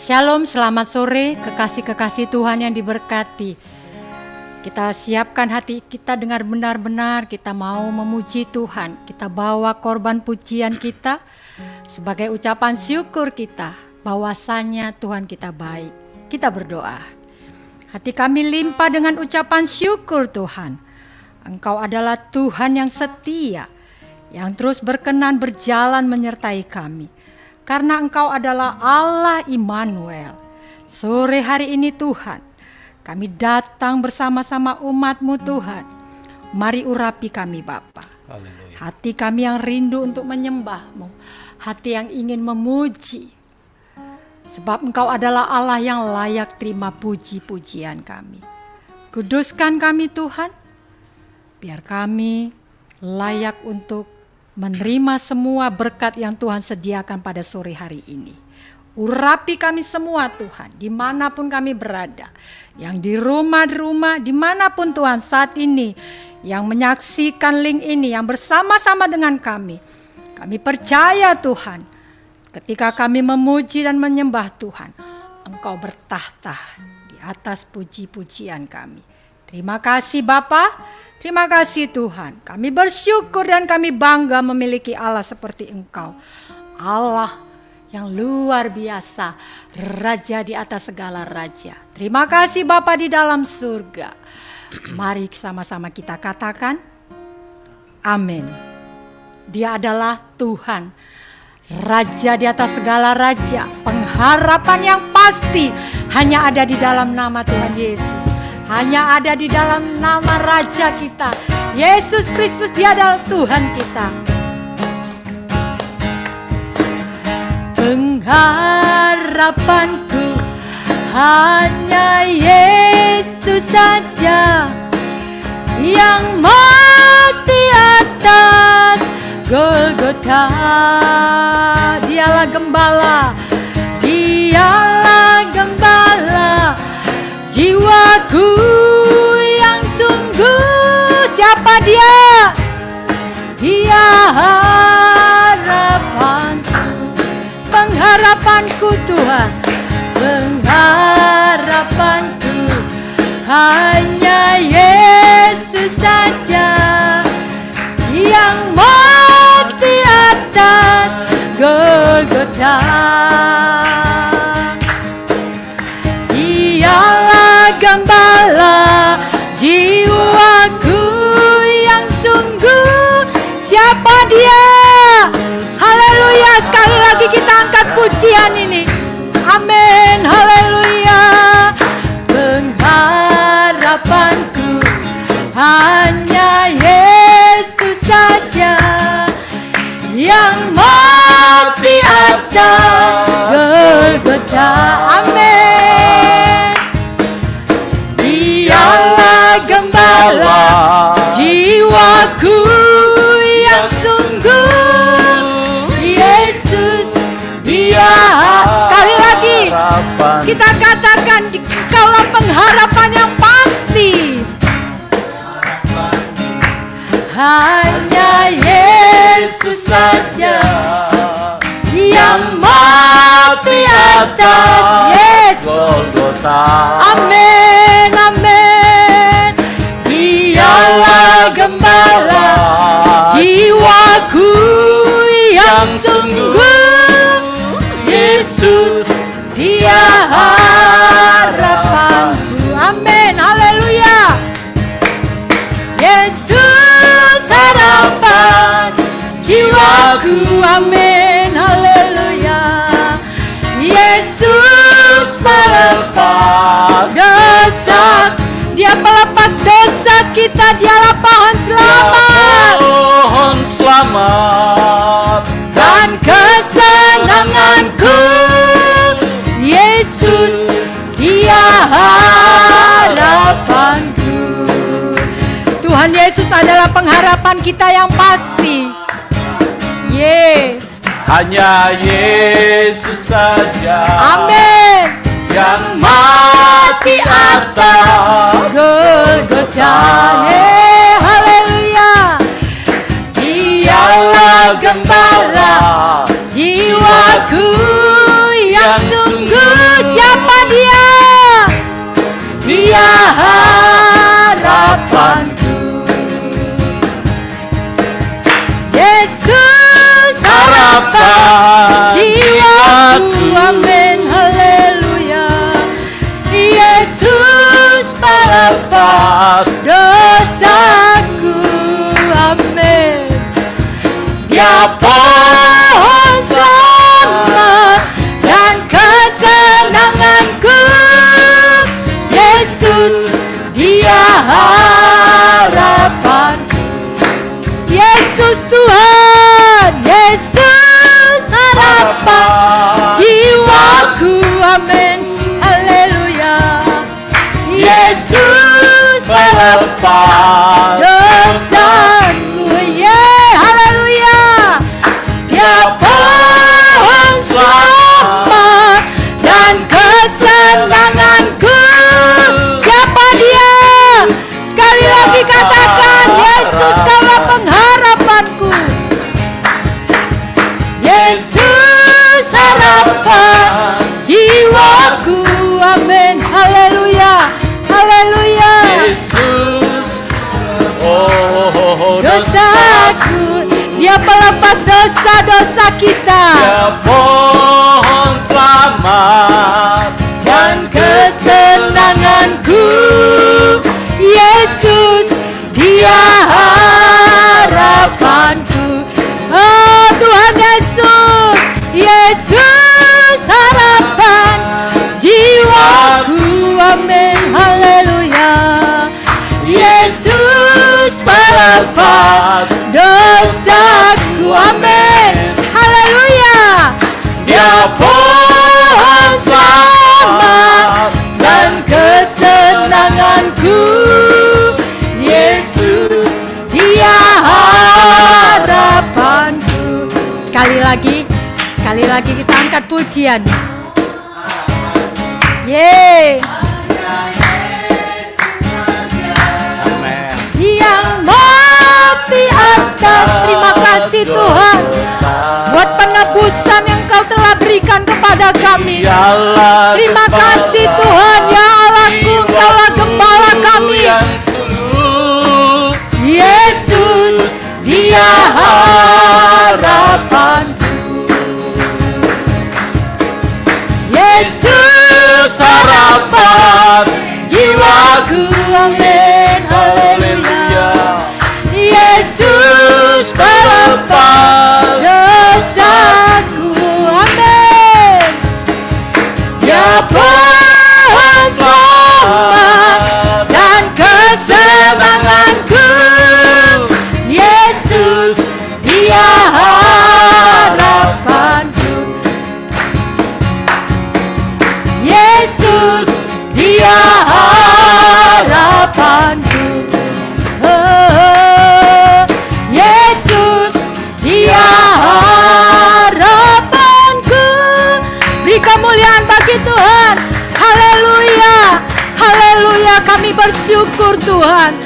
Shalom, selamat sore kekasih-kekasih Tuhan yang diberkati. Kita siapkan hati kita dengan benar-benar kita mau memuji Tuhan. Kita bawa korban pujian kita sebagai ucapan syukur kita bahwasanya Tuhan kita baik. Kita berdoa. Hati kami limpah dengan ucapan syukur Tuhan. Engkau adalah Tuhan yang setia, yang terus berkenan berjalan menyertai kami. Karena Engkau adalah Allah Immanuel. Sore hari ini Tuhan, kami datang bersama-sama umat-Mu Tuhan. Mari urapi kami Bapa. Haleluya. Hati kami yang rindu untuk menyembah-Mu. Hati yang ingin memuji. Sebab Engkau adalah Allah yang layak terima puji-pujian kami. Kuduskan kami Tuhan. Biar kami layak untuk menerima semua berkat yang Tuhan sediakan pada sore hari ini. Urapi kami semua Tuhan, dimanapun kami berada. Yang di rumah, dimanapun Tuhan saat ini. Yang menyaksikan link ini, yang bersama-sama dengan kami. Kami percaya Tuhan, ketika kami memuji dan menyembah Tuhan, Engkau bertahta di atas puji-pujian kami. Terima kasih Bapa. Terima kasih Tuhan, kami bersyukur dan kami bangga memiliki Allah seperti Engkau. Allah yang luar biasa, Raja di atas segala raja. Terima kasih Bapa di dalam surga. Mari sama-sama kita katakan, amin. Dia adalah Tuhan, Raja di atas segala raja. Pengharapan yang pasti hanya ada di dalam nama Tuhan Yesus. Hanya ada di dalam nama Raja kita, Yesus Kristus. Dia adalah Tuhan kita. Pengharapanku hanya Yesus saja, yang mati atas Golgota. Dialah gembala, Dialah gembala jiwaku yang sungguh. Siapa dia? Dia harapanku, pengharapanku Tuhan. Pengharapanku hanya Yesus saja, yang mati atas Golgota. Gembala jiwaku yang sungguh. Siapa dia? Haleluya. Sekali lagi kita angkat pujian ini. Amin. Haleluya. Pengharapanku hanya Yesus saja, yang mati atas Golgota. Amin. Gembala jiwaku yang sungguh. Yesus Dia. Sekali lagi kita katakan, kalau pengharapan yang pasti hanya Yesus saja, yang mati atas Golgota. Amin, amin. Dialah gembala jiwaku yang sungguh. Yesus Dia harapanku. Amin, haleluya. Yesus harapan jiwaku. Amin, haleluya. Yesus melepas dosa. Dia melepas dosa kita. Dialah pohon selamat. Pohon selamat dan kesenanganku. Yesus Dia harapanku. Tuhan Yesus adalah pengharapan kita yang pasti. Hanya Yesus saja. Amin. Yang mati atas Golgota. Haleluya. Dialah gembala jiwaku yang sungguh. harapanku. Yesus harapan jiwaku, amin, haleluya. Yesus pelepas dosaku, amin. Dia pohon selamat dan kesenanganku. Yesus, Dia harapanku. Yesus Tuhan, Yesus harapan jiwaku, amin, haleluya. Yesus pelepas dosaku, haleluya. Dia pohon selamat dan kesenanganku. Siapa Dia? Sekali lagi katakan, Yesus kaulah pengharapanku. Yesus harapan jiwaku, amin, haleluya, haleluya. Yesus, oh Dosaku, Dia pelepas dosa-dosa kita. Dia pohon selamat Dan kesenanganku, Yesus, Dia harapanku. Oh Tuhan Yesus, Yesus harapan jiwaku, amin, haleluya. Yesus pelepas dosaku, amin, haleluya. Dia pohon selamat dan kesenanganku. Yesus, Dia harapanku. Sekali lagi kita angkat pujian. Yeay. Amen. Yang mati atas, terima kasih Tuhan buat penebusan yang Kau telah berikan kepada kami. Terima kasih Tuhan, ya Allahku, Kaulah gembala kami. Yesus, Dia harapanku. Yesus harapan jiwaku, amin, haleluya. Yesus pelepas dosaku, amin. Dia pohon selamat dan kesenanganku. Yesus, Dia harapanku. Yesus, Dia harapanku. Oh, Yesus, Dia harapanku. Beri kemuliaan bagi Tuhan. Haleluya, haleluya. Kami bersyukur Tuhan.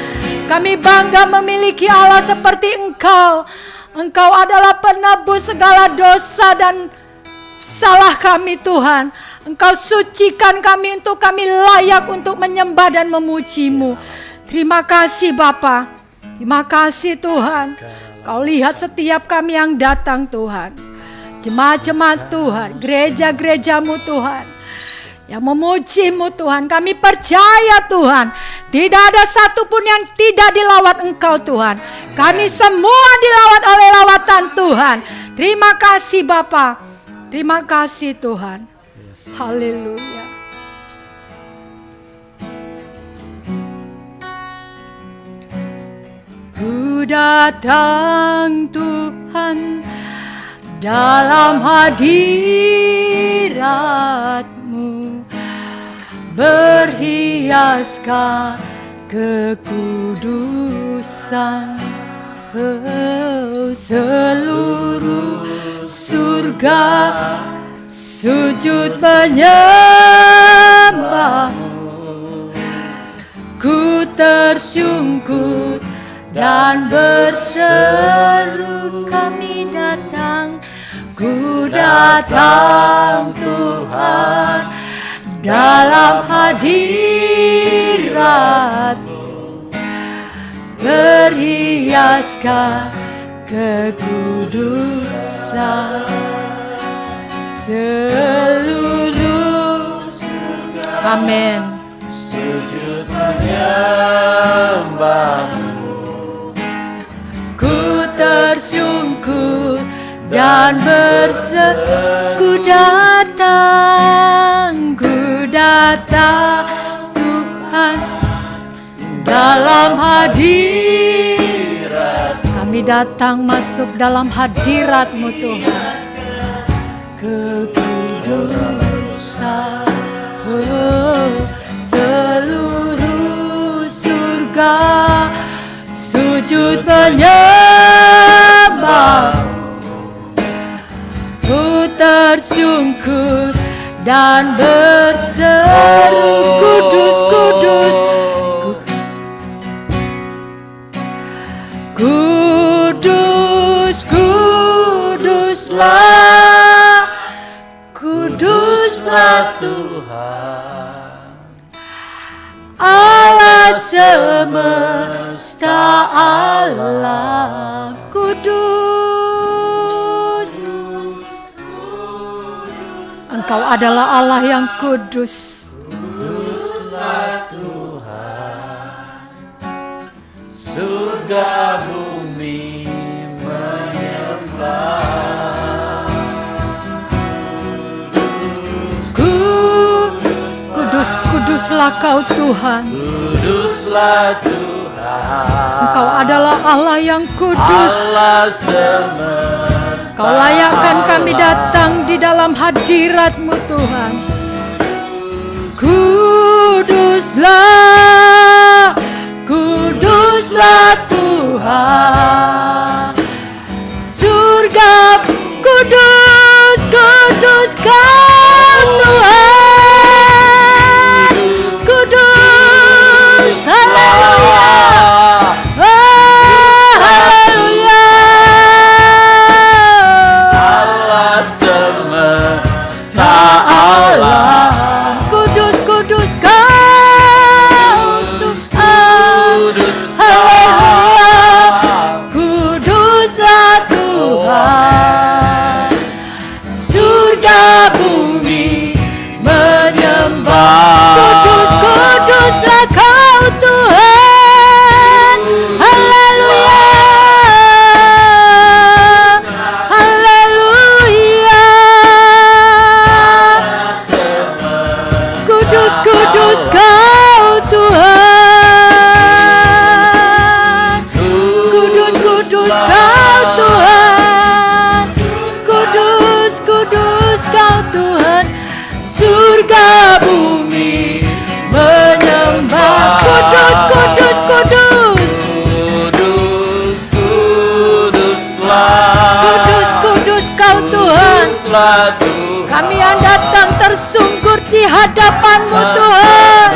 Kami bangga memiliki Allah seperti Engkau. Engkau adalah penebus segala dosa dan salah kami Tuhan. Engkau sucikan kami untuk kami layak untuk menyembah dan memuji-Mu. Terima kasih Bapa. Terima kasih Tuhan. Kau lihat setiap kami yang datang Tuhan. Jemaat-jemaat Tuhan, gereja-gereja-Mu Tuhan, yang memuji-Mu Tuhan. Kami percaya Tuhan, tidak ada satupun yang tidak dilawat Engkau Tuhan. Kami semua dilawat oleh lawatan Tuhan. Terima kasih Bapa. Terima kasih Tuhan. Haleluya. Ku datang Tuhan dalam hadirat-Mu, berhiaskan kekudusan. Oh, seluruh surga sujud menyembah-Mu. Ku tersungkur dan berseru, kami datang. Ku datang Tuhan dalam hadirat-Mu, berhiaskan kekudusan. Seluruh amin. Sujud menyembahmu. Ku tersungkur dan berseru, ku datang Tuhan dalam hadirat. Kami datang masuk dalam hadirat-Mu Tuhan. Kekudusan, seluruh surga sujud menyembah. Ku tersungkur dan berseru, kudus, kudus, kudus, kuduslah, kuduslah Tuhan, Allah semesta alam, kudus. Engkau adalah Allah yang kudus. Kuduslah Tuhan, surga bumi menyembah. Kudus, kuduslah Kau Tuhan. Kuduslah Tuhan, Engkau adalah Allah yang kudus. Allah semesta. Kau layakkan kami datang di dalam hadirat-Mu Tuhan. Kuduslah, kuduslah Tuhan. Surga kudus, kudus Kau Tuhan. Kudus, haleluya. Kudus, kuduslah Kau Tuhan. Haleluya, haleluya. Kudus, kudus Kau Tuhan. Kudus, kudus Kau Tuhan. Kudus, kudus Kau Tuhan. Surga bumi menyembah. Kudus, kudus, kudus. Kudus, kuduslah. Kudus, kudus Kau Tuhan. Kuduslah Tuhan, Kami yang datang tersungkur di hadapan-Mu Tuhan.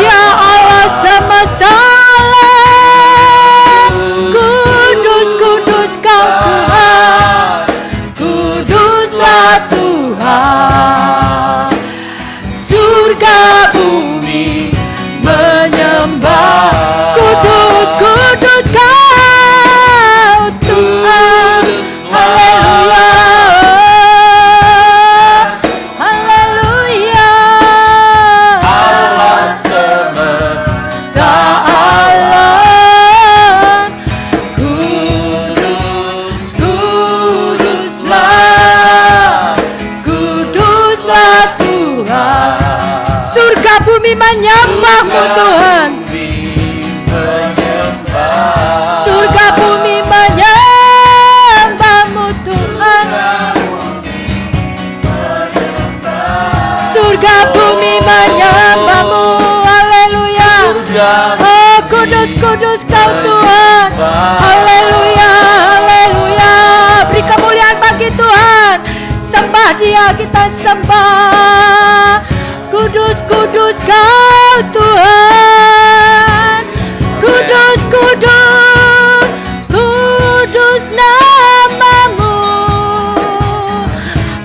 Ya Allah semesta alam. Kudus, kudus Kau Tuhan. Kuduslah Tuhan. Surga bumi menyembah. Kudus, kudus Kau Tuhan. Haleluya, haleluya. Allah semesta alam. kudus, Kuduslah, kuduslah Tuhan. Surga bumi menyembah-Mu Tuhan. Surga bumi menyembah-Mu Tuhan. Surga bumi menyembah-Mu. Haleluya. Oh kudus, kudus Kau Tuhan. Haleluya, haleluya. Beri kemuliaan bagi Tuhan. Sembah Dia, kita sembah. Kudus, kudus Kau Tuhan. Kudus, kudus, kudus nama-Mu.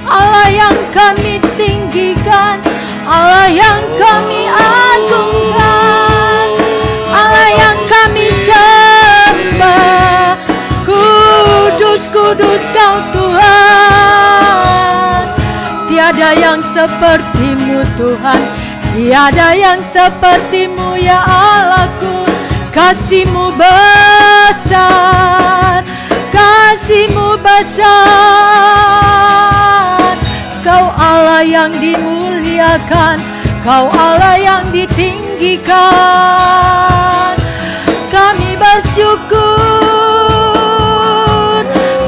Allah yang kami tinggikan, Allah yang kami agungkan, Allah yang Tiada yang seperti-Mu Tuhan, tiada yang seperti-Mu ya Allahku. Kasih-Mu besar, kasih-Mu besar. Kau Allah yang dimuliakan, Kau Allah yang ditinggikan. Kami bersyukur,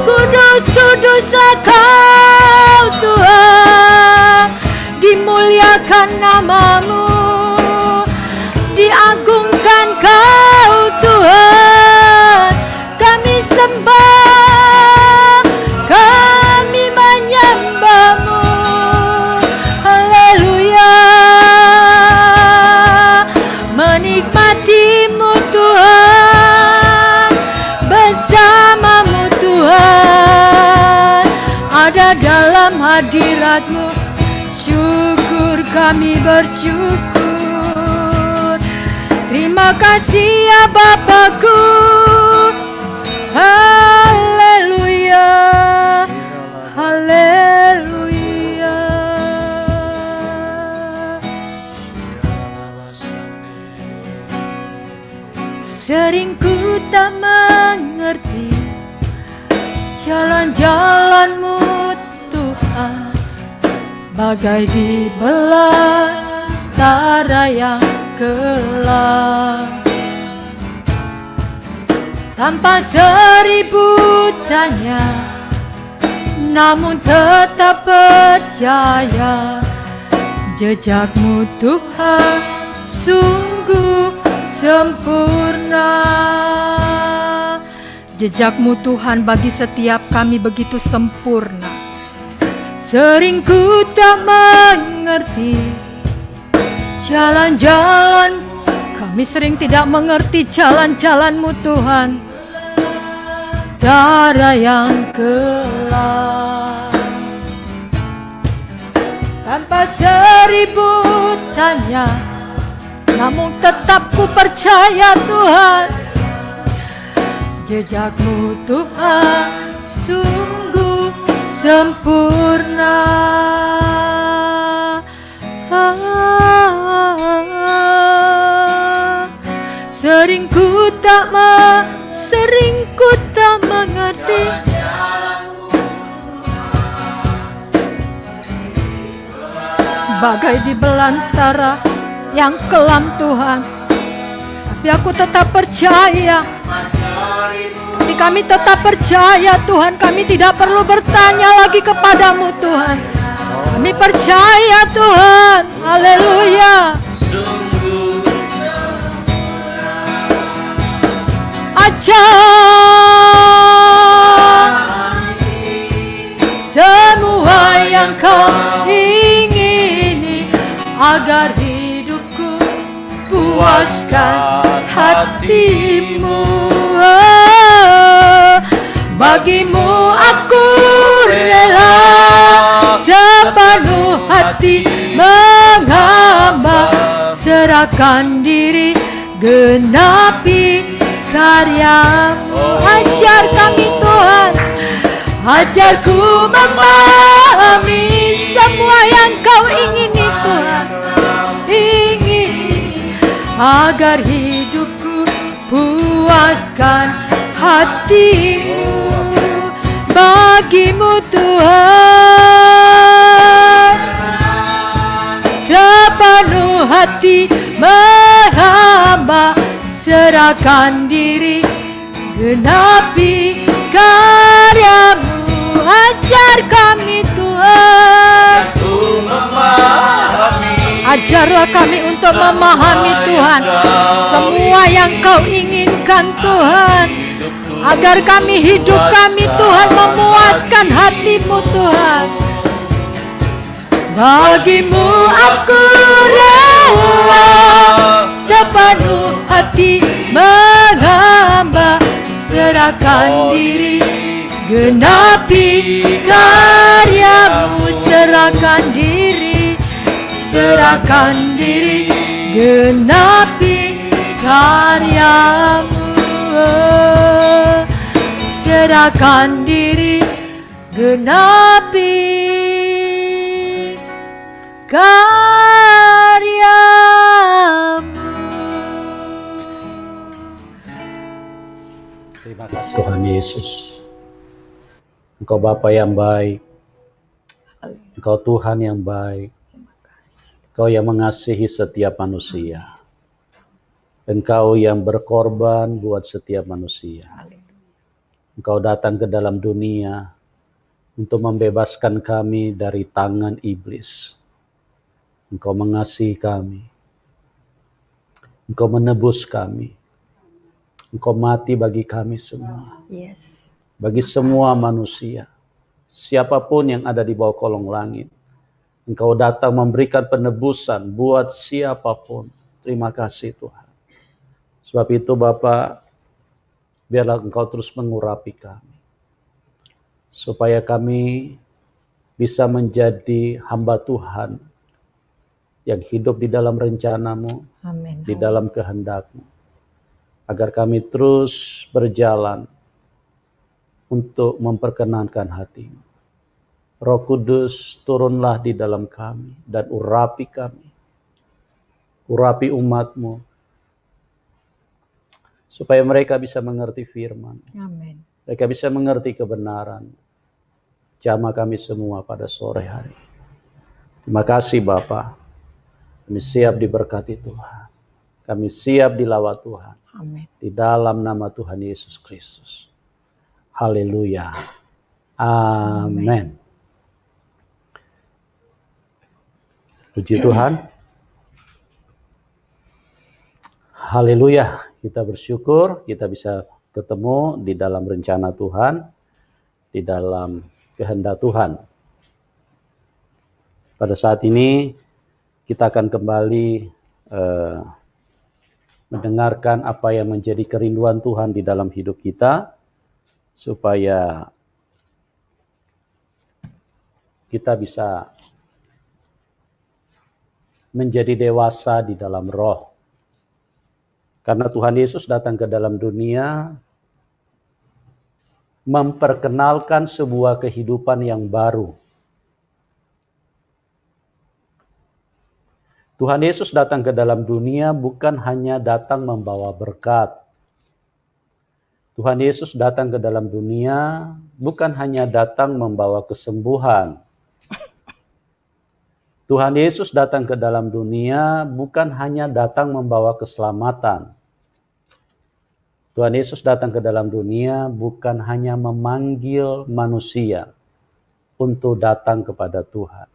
kudus, kuduslah Kau Tuhan. Dimuliakan nama-Mu, diagungkan Kau Tuhan. Kami sembah, kami menyembah-Mu. Haleluya. Menikmati-Mu Tuhan, bersama-Mu Tuhan, ada dalam hadirat-Mu. Syukur, kami bersyukur. Terima kasih ya Bapakku. Haleluya, haleluya. Sering ku tak mengerti jalan-jalan-Mu Tuhan, bagai di belantara yang gelap. Tanpa seribu tanya, namun tetap percaya. Jejak-Mu Tuhan sungguh sempurna. Jejak-Mu Tuhan bagi setiap kami begitu sempurna. Sering ku tak mengerti jalan-jalan, kami sering tidak mengerti jalan-jalan-Mu Tuhan. Darah yang gelap, tanpa seribu tanya, namun tetap ku percaya Tuhan. Jejak-Mu Tuhan sungguh sempurna. Sering ku tak mengerti bagai di belantara yang kelam Tuhan, tapi aku tetap percaya. Tapi kami tetap percaya Tuhan, kami tidak perlu bertanya lagi kepadamu Tuhan. Kami percaya Tuhan. Haleluya. Ajar semua yang Kau ingini, agar hidupku puaskan hati-Mu. Bagimu aku rela sepenuh hati menghamba, serahkan diri genapi karya-Mu. Ajar kami Tuhan, ajarku memahami semua yang Kau ingini Tuhan. Ingin agar hidupku puaskan hati-Mu. Bagimu Tuhan sepenuh hati menghamba, serahkan diri genapi karya-Mu. Ajar kami Tuhan, ajarlah kami untuk memahami Tuhan semua yang Kau inginkan Tuhan, agar kami hidup kami Tuhan memuaskan hati-Mu Tuhan. Bagimu aku rela sepenuh hati menghamba, serahkan diri genapi karya-Mu. Serahkan diri, serahkan diri genapi karya-Mu. Serahkan diri genapi karyamu. Terima kasih Tuhan Yesus. Engkau Bapa yang baik. Engkau Tuhan yang baik. Engkau yang mengasihi setiap manusia. Engkau yang berkorban buat setiap manusia. Engkau datang ke dalam dunia untuk membebaskan kami dari tangan iblis. Engkau mengasihi kami. Engkau menebus kami. Engkau mati bagi kami semua. Yes. Bagi semua manusia. Siapapun yang ada di bawah kolong langit. Engkau datang memberikan penebusan buat siapapun. Terima kasih Tuhan. Sebab itu Bapa, biarlah Engkau terus mengurapi kami. Supaya kami bisa menjadi hamba Tuhan yang hidup di dalam rencana-Mu, Amin. di dalam kehendak-Mu. Agar kami terus berjalan untuk memperkenankan hati-Mu. Roh Kudus, turunlah di dalam kami dan urapi kami. Urapi umat-Mu. Supaya mereka bisa mengerti firman. Amin. Mereka bisa mengerti kebenaran. Jamah kami semua pada sore hari. Terima kasih Bapa. Kami siap diberkati Tuhan. Kami siap dilawat Tuhan. Amin. Di dalam nama Tuhan Yesus Kristus. Haleluya. Amin. Puji Tuhan. Haleluya. Kita bersyukur kita bisa ketemu di dalam rencana Tuhan, di dalam kehendak Tuhan. Pada saat ini kita akan kembali mendengarkan apa yang menjadi kerinduan Tuhan di dalam hidup kita, supaya kita bisa menjadi dewasa di dalam roh. Karena Tuhan Yesus datang ke dalam dunia memperkenalkan sebuah kehidupan yang baru. Tuhan Yesus datang ke dalam dunia bukan hanya datang membawa berkat. Tuhan Yesus datang ke dalam dunia bukan hanya datang membawa kesembuhan. Tuhan Yesus datang ke dalam dunia bukan hanya datang membawa keselamatan. Tuhan Yesus datang ke dalam dunia bukan hanya memanggil manusia untuk datang kepada Tuhan.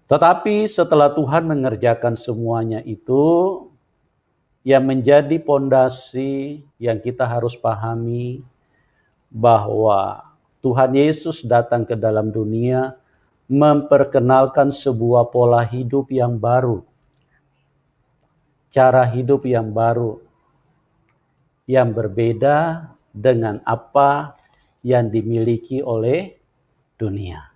Tetapi setelah Tuhan mengerjakan semuanya itu, yang menjadi pondasi yang kita harus pahami bahwa Tuhan Yesus datang ke dalam dunia memperkenalkan sebuah pola hidup yang baru. Cara hidup yang baru. Yang berbeda dengan apa yang dimiliki oleh dunia.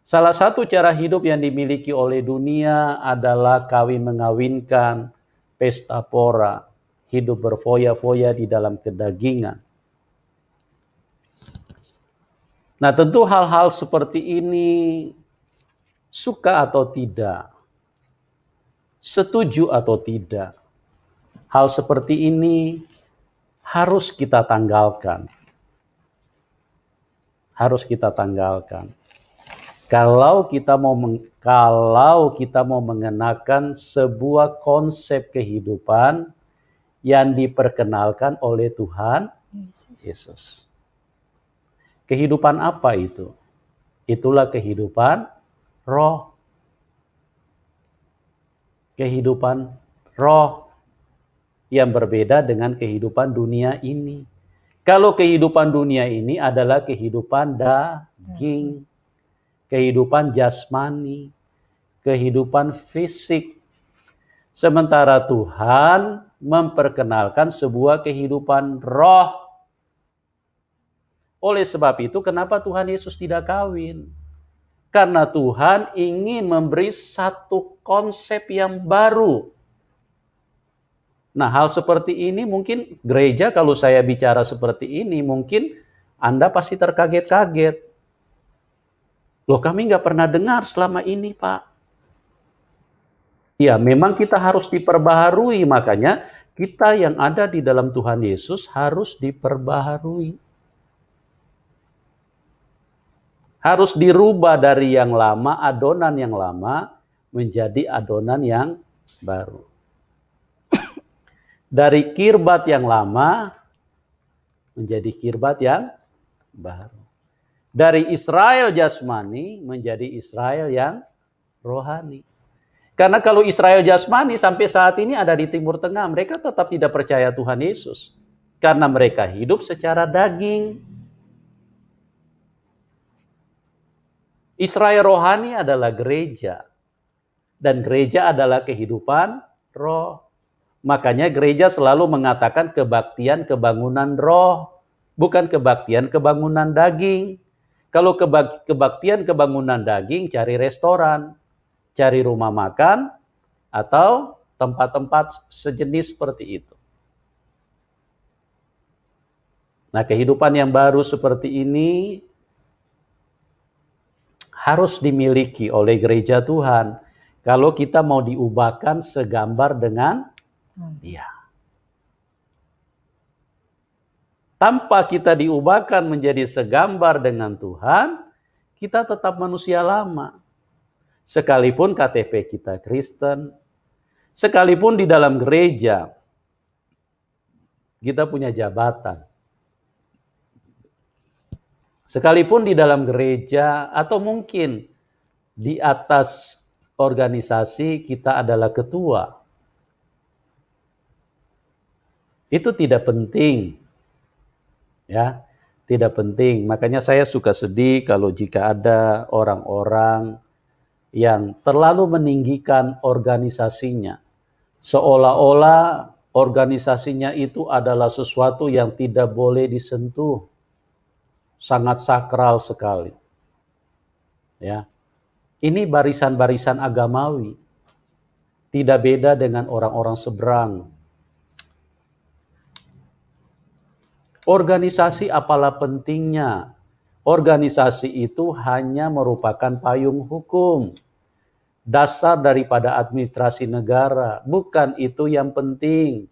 Salah satu cara hidup yang dimiliki oleh dunia adalah kawin mengawinkan, pesta pora, hidup berfoya-foya di dalam kedagingan. Nah, tentu hal-hal seperti ini suka atau tidak, setuju atau tidak, hal seperti ini harus kita tanggalkan. Harus kita tanggalkan. Kalau kita mau mengenakan sebuah konsep kehidupan yang diperkenalkan oleh Tuhan Yesus. Kehidupan apa itu? Itulah kehidupan roh. Kehidupan roh yang berbeda dengan kehidupan dunia ini. Kalau kehidupan dunia ini adalah kehidupan daging, kehidupan jasmani, kehidupan fisik. Sementara Tuhan memperkenalkan sebuah kehidupan roh. Oleh sebab itu, kenapa Tuhan Yesus tidak kawin? Karena Tuhan ingin memberi satu konsep yang baru. Nah, hal seperti ini mungkin gereja, kalau saya bicara seperti ini, mungkin Anda pasti terkaget-kaget. Loh, kami nggak pernah dengar selama ini, Pak. Ya, memang kita harus diperbaharui, makanya kita yang ada di dalam Tuhan Yesus harus diperbaharui. Harus dirubah dari yang lama, adonan yang lama, menjadi adonan yang baru. Dari kirbat yang lama, menjadi kirbat yang baru. Dari Israel jasmani, menjadi Israel yang rohani. Karena kalau Israel jasmani sampai saat ini ada di Timur Tengah, mereka tetap tidak percaya Tuhan Yesus. Karena mereka hidup secara daging. Israel rohani adalah gereja. Dan gereja adalah kehidupan roh. Makanya gereja selalu mengatakan kebaktian kebangunan roh. Bukan kebaktian kebangunan daging. Kalau kebaktian kebangunan daging, cari restoran. Cari rumah makan. Atau tempat-tempat sejenis seperti itu. Nah, kehidupan yang baru seperti ini harus dimiliki oleh gereja Tuhan. Kalau kita mau diubahkan segambar dengan Dia. Tanpa kita diubahkan menjadi segambar dengan Tuhan, kita tetap manusia lama. Sekalipun KTP kita Kristen, sekalipun di dalam gereja kita punya jabatan. Sekalipun di dalam gereja atau mungkin di atas organisasi kita adalah ketua. Itu tidak penting. Ya, tidak penting. Makanya saya suka sedih kalau jika ada orang-orang yang terlalu meninggikan organisasinya. Seolah-olah organisasinya itu adalah sesuatu yang tidak boleh disentuh. Sangat sakral sekali. Ya. Ini barisan-barisan agamawi. Tidak beda dengan orang-orang seberang. Organisasi apalah pentingnya? Organisasi itu hanya merupakan payung hukum. Dasar daripada administrasi negara. Bukan itu yang penting.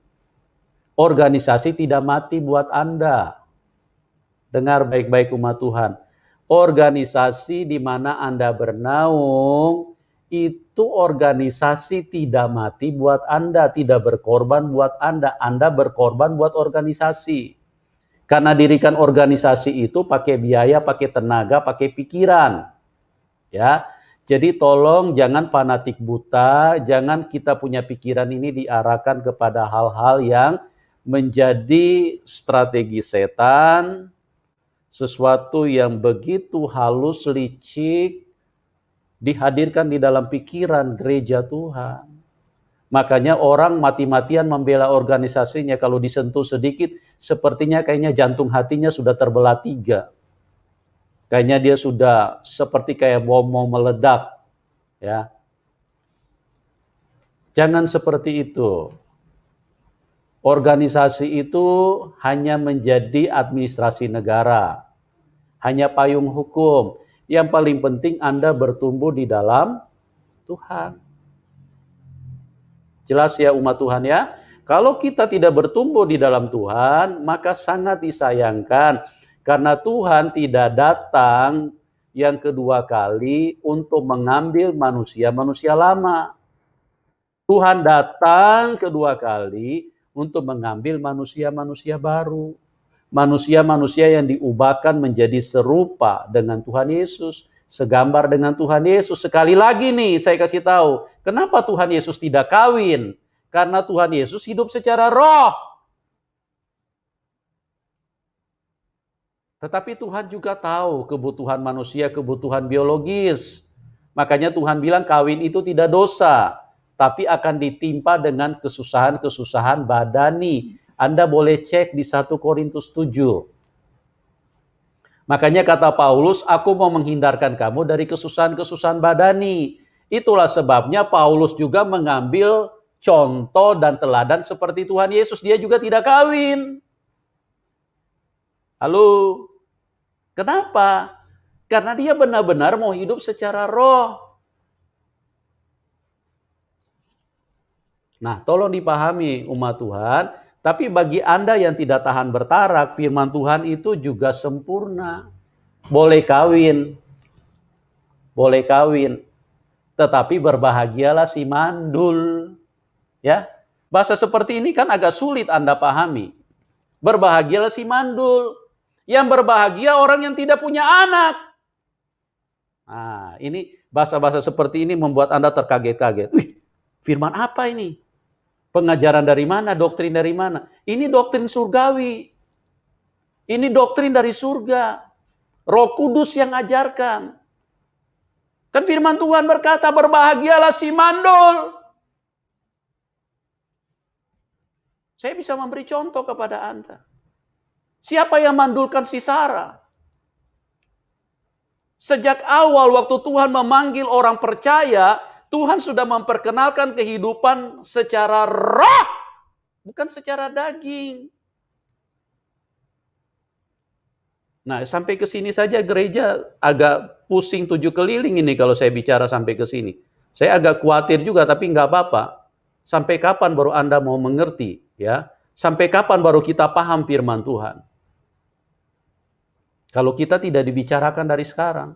Organisasi tidak mati buat Anda. Dengar baik-baik umat Tuhan. Organisasi di mana Anda bernaung, itu organisasi tidak mati buat Anda. Tidak berkorban buat Anda. Anda berkorban buat organisasi. Karena dirikan organisasi itu pakai biaya, pakai tenaga, pakai pikiran. Ya. Jadi tolong jangan fanatik buta, jangan kita punya pikiran ini diarahkan kepada hal-hal yang menjadi strategi setan, sesuatu yang begitu halus, licik, dihadirkan di dalam pikiran gereja Tuhan. Makanya orang mati-matian membela organisasinya, kalau disentuh sedikit, sepertinya kayaknya jantung hatinya sudah terbelah 3. Kayaknya dia sudah seperti kayak bom mau meledak. Ya. Jangan seperti itu. Organisasi itu hanya menjadi administrasi negara. Hanya payung hukum. Yang paling penting Anda bertumbuh di dalam Tuhan. Jelas ya umat Tuhan ya? Kalau kita tidak bertumbuh di dalam Tuhan, maka sangat disayangkan. Karena Tuhan tidak datang yang kedua kali untuk mengambil manusia-manusia lama. Tuhan datang kedua kali untuk mengambil manusia-manusia baru. Manusia-manusia yang diubahkan menjadi serupa dengan Tuhan Yesus. Segambar dengan Tuhan Yesus. Sekali lagi nih saya kasih tahu. Kenapa Tuhan Yesus tidak kawin? Karena Tuhan Yesus hidup secara roh. Tetapi Tuhan juga tahu kebutuhan manusia, kebutuhan biologis. Makanya Tuhan bilang kawin itu tidak dosa. Tapi akan ditimpa dengan kesusahan-kesusahan badani. Anda boleh cek di 1 Korintus 7. Makanya kata Paulus, aku mau menghindarkan kamu dari kesusahan-kesusahan badani. Itulah sebabnya Paulus juga mengambil contoh dan teladan seperti Tuhan Yesus. Dia juga tidak kawin. Halo? Kenapa? Karena dia benar-benar mau hidup secara roh. Nah, tolong dipahami umat Tuhan, tapi bagi Anda yang tidak tahan bertarak, firman Tuhan itu juga sempurna. Boleh kawin, tetapi berbahagialah si mandul. Ya, bahasa seperti ini kan agak sulit Anda pahami. Berbahagialah si mandul. Yang berbahagia orang yang tidak punya anak. Nah, ini bahasa-bahasa seperti ini membuat Anda terkaget-kaget. Wih, firman apa ini? Pengajaran dari mana? Doktrin dari mana? Ini doktrin surgawi. Ini doktrin dari surga. Roh Kudus yang ajarkan. Kan firman Tuhan berkata, berbahagialah si mandul. Saya bisa memberi contoh kepada Anda. Siapa yang mandulkan si Sarah? Sejak awal waktu Tuhan memanggil orang percaya, Tuhan sudah memperkenalkan kehidupan secara roh, bukan secara daging. Nah, sampai ke sini saja gereja agak pusing 7 keliling ini kalau saya bicara sampai ke sini. Saya agak khawatir juga, tapi nggak apa-apa. Sampai kapan baru Anda mau mengerti? Ya, sampai kapan baru kita paham firman Tuhan? Kalau kita tidak dibicarakan dari sekarang.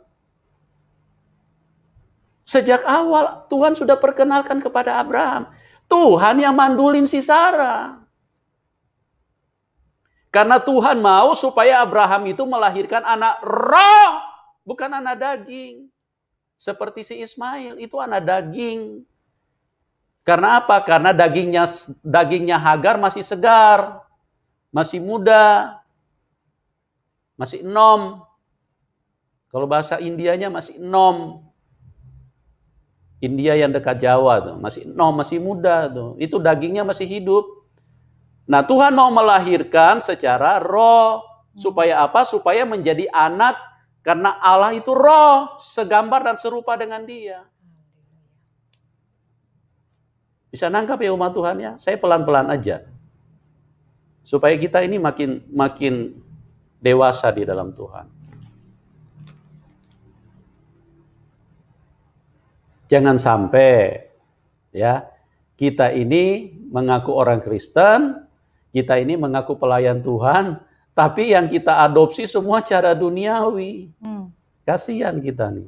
Sejak awal Tuhan sudah perkenalkan kepada Abraham. Tuhan yang mandulin si Sarah. Karena Tuhan mau supaya Abraham itu melahirkan anak roh, bukan anak daging. Seperti si Ismail, itu anak daging. Karena apa? Karena dagingnya Hagar masih segar, masih muda, masih enom. Kalau bahasa Indianya masih enom. India yang dekat Jawa tuh, masih muda tuh. Itu dagingnya masih hidup. Nah, Tuhan mau melahirkan secara roh. Supaya apa? Supaya menjadi anak, karena Allah itu roh, segambar dan serupa dengan Dia. Bisa nangkap ya umat Tuhan ya? Saya pelan-pelan aja. Supaya kita ini makin dewasa di dalam Tuhan. Jangan sampai ya kita ini mengaku orang Kristen, kita ini mengaku pelayan Tuhan, tapi yang kita adopsi semua cara duniawi. Kasihan kita nih.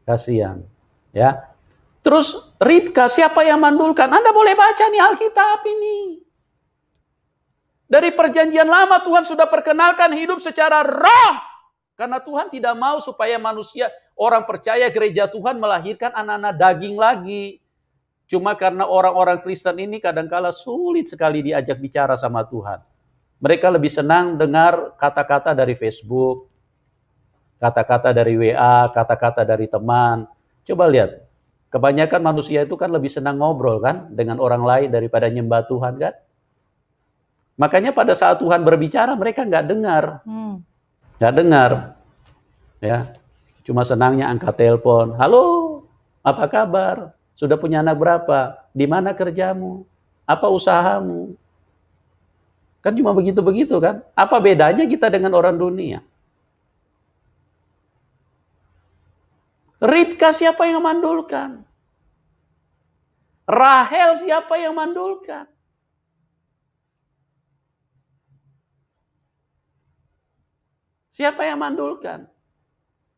Kasihan, ya. Terus Ribka siapa yang mandulkan? Anda boleh baca nih Alkitab ini. Dari perjanjian lama Tuhan sudah perkenalkan hidup secara roh. Karena Tuhan tidak mau supaya manusia, orang percaya gereja Tuhan melahirkan anak-anak daging lagi. Cuma karena orang-orang Kristen ini kadangkala sulit sekali diajak bicara sama Tuhan. Mereka lebih senang dengar kata-kata dari Facebook, kata-kata dari WA, kata-kata dari teman. Coba lihat, kebanyakan manusia itu kan lebih senang ngobrol kan dengan orang lain daripada nyembah Tuhan kan. Makanya pada saat Tuhan berbicara mereka nggak dengar. Nggak dengar. Ya. Cuma senangnya angkat telepon. Halo, apa kabar? Sudah punya anak berapa? Di mana kerjamu? Apa usahamu? Kan cuma begitu-begitu kan? Apa bedanya kita dengan orang dunia? Ribka siapa yang mandulkan? Rahel siapa yang mandulkan? Siapa yang mandulkan?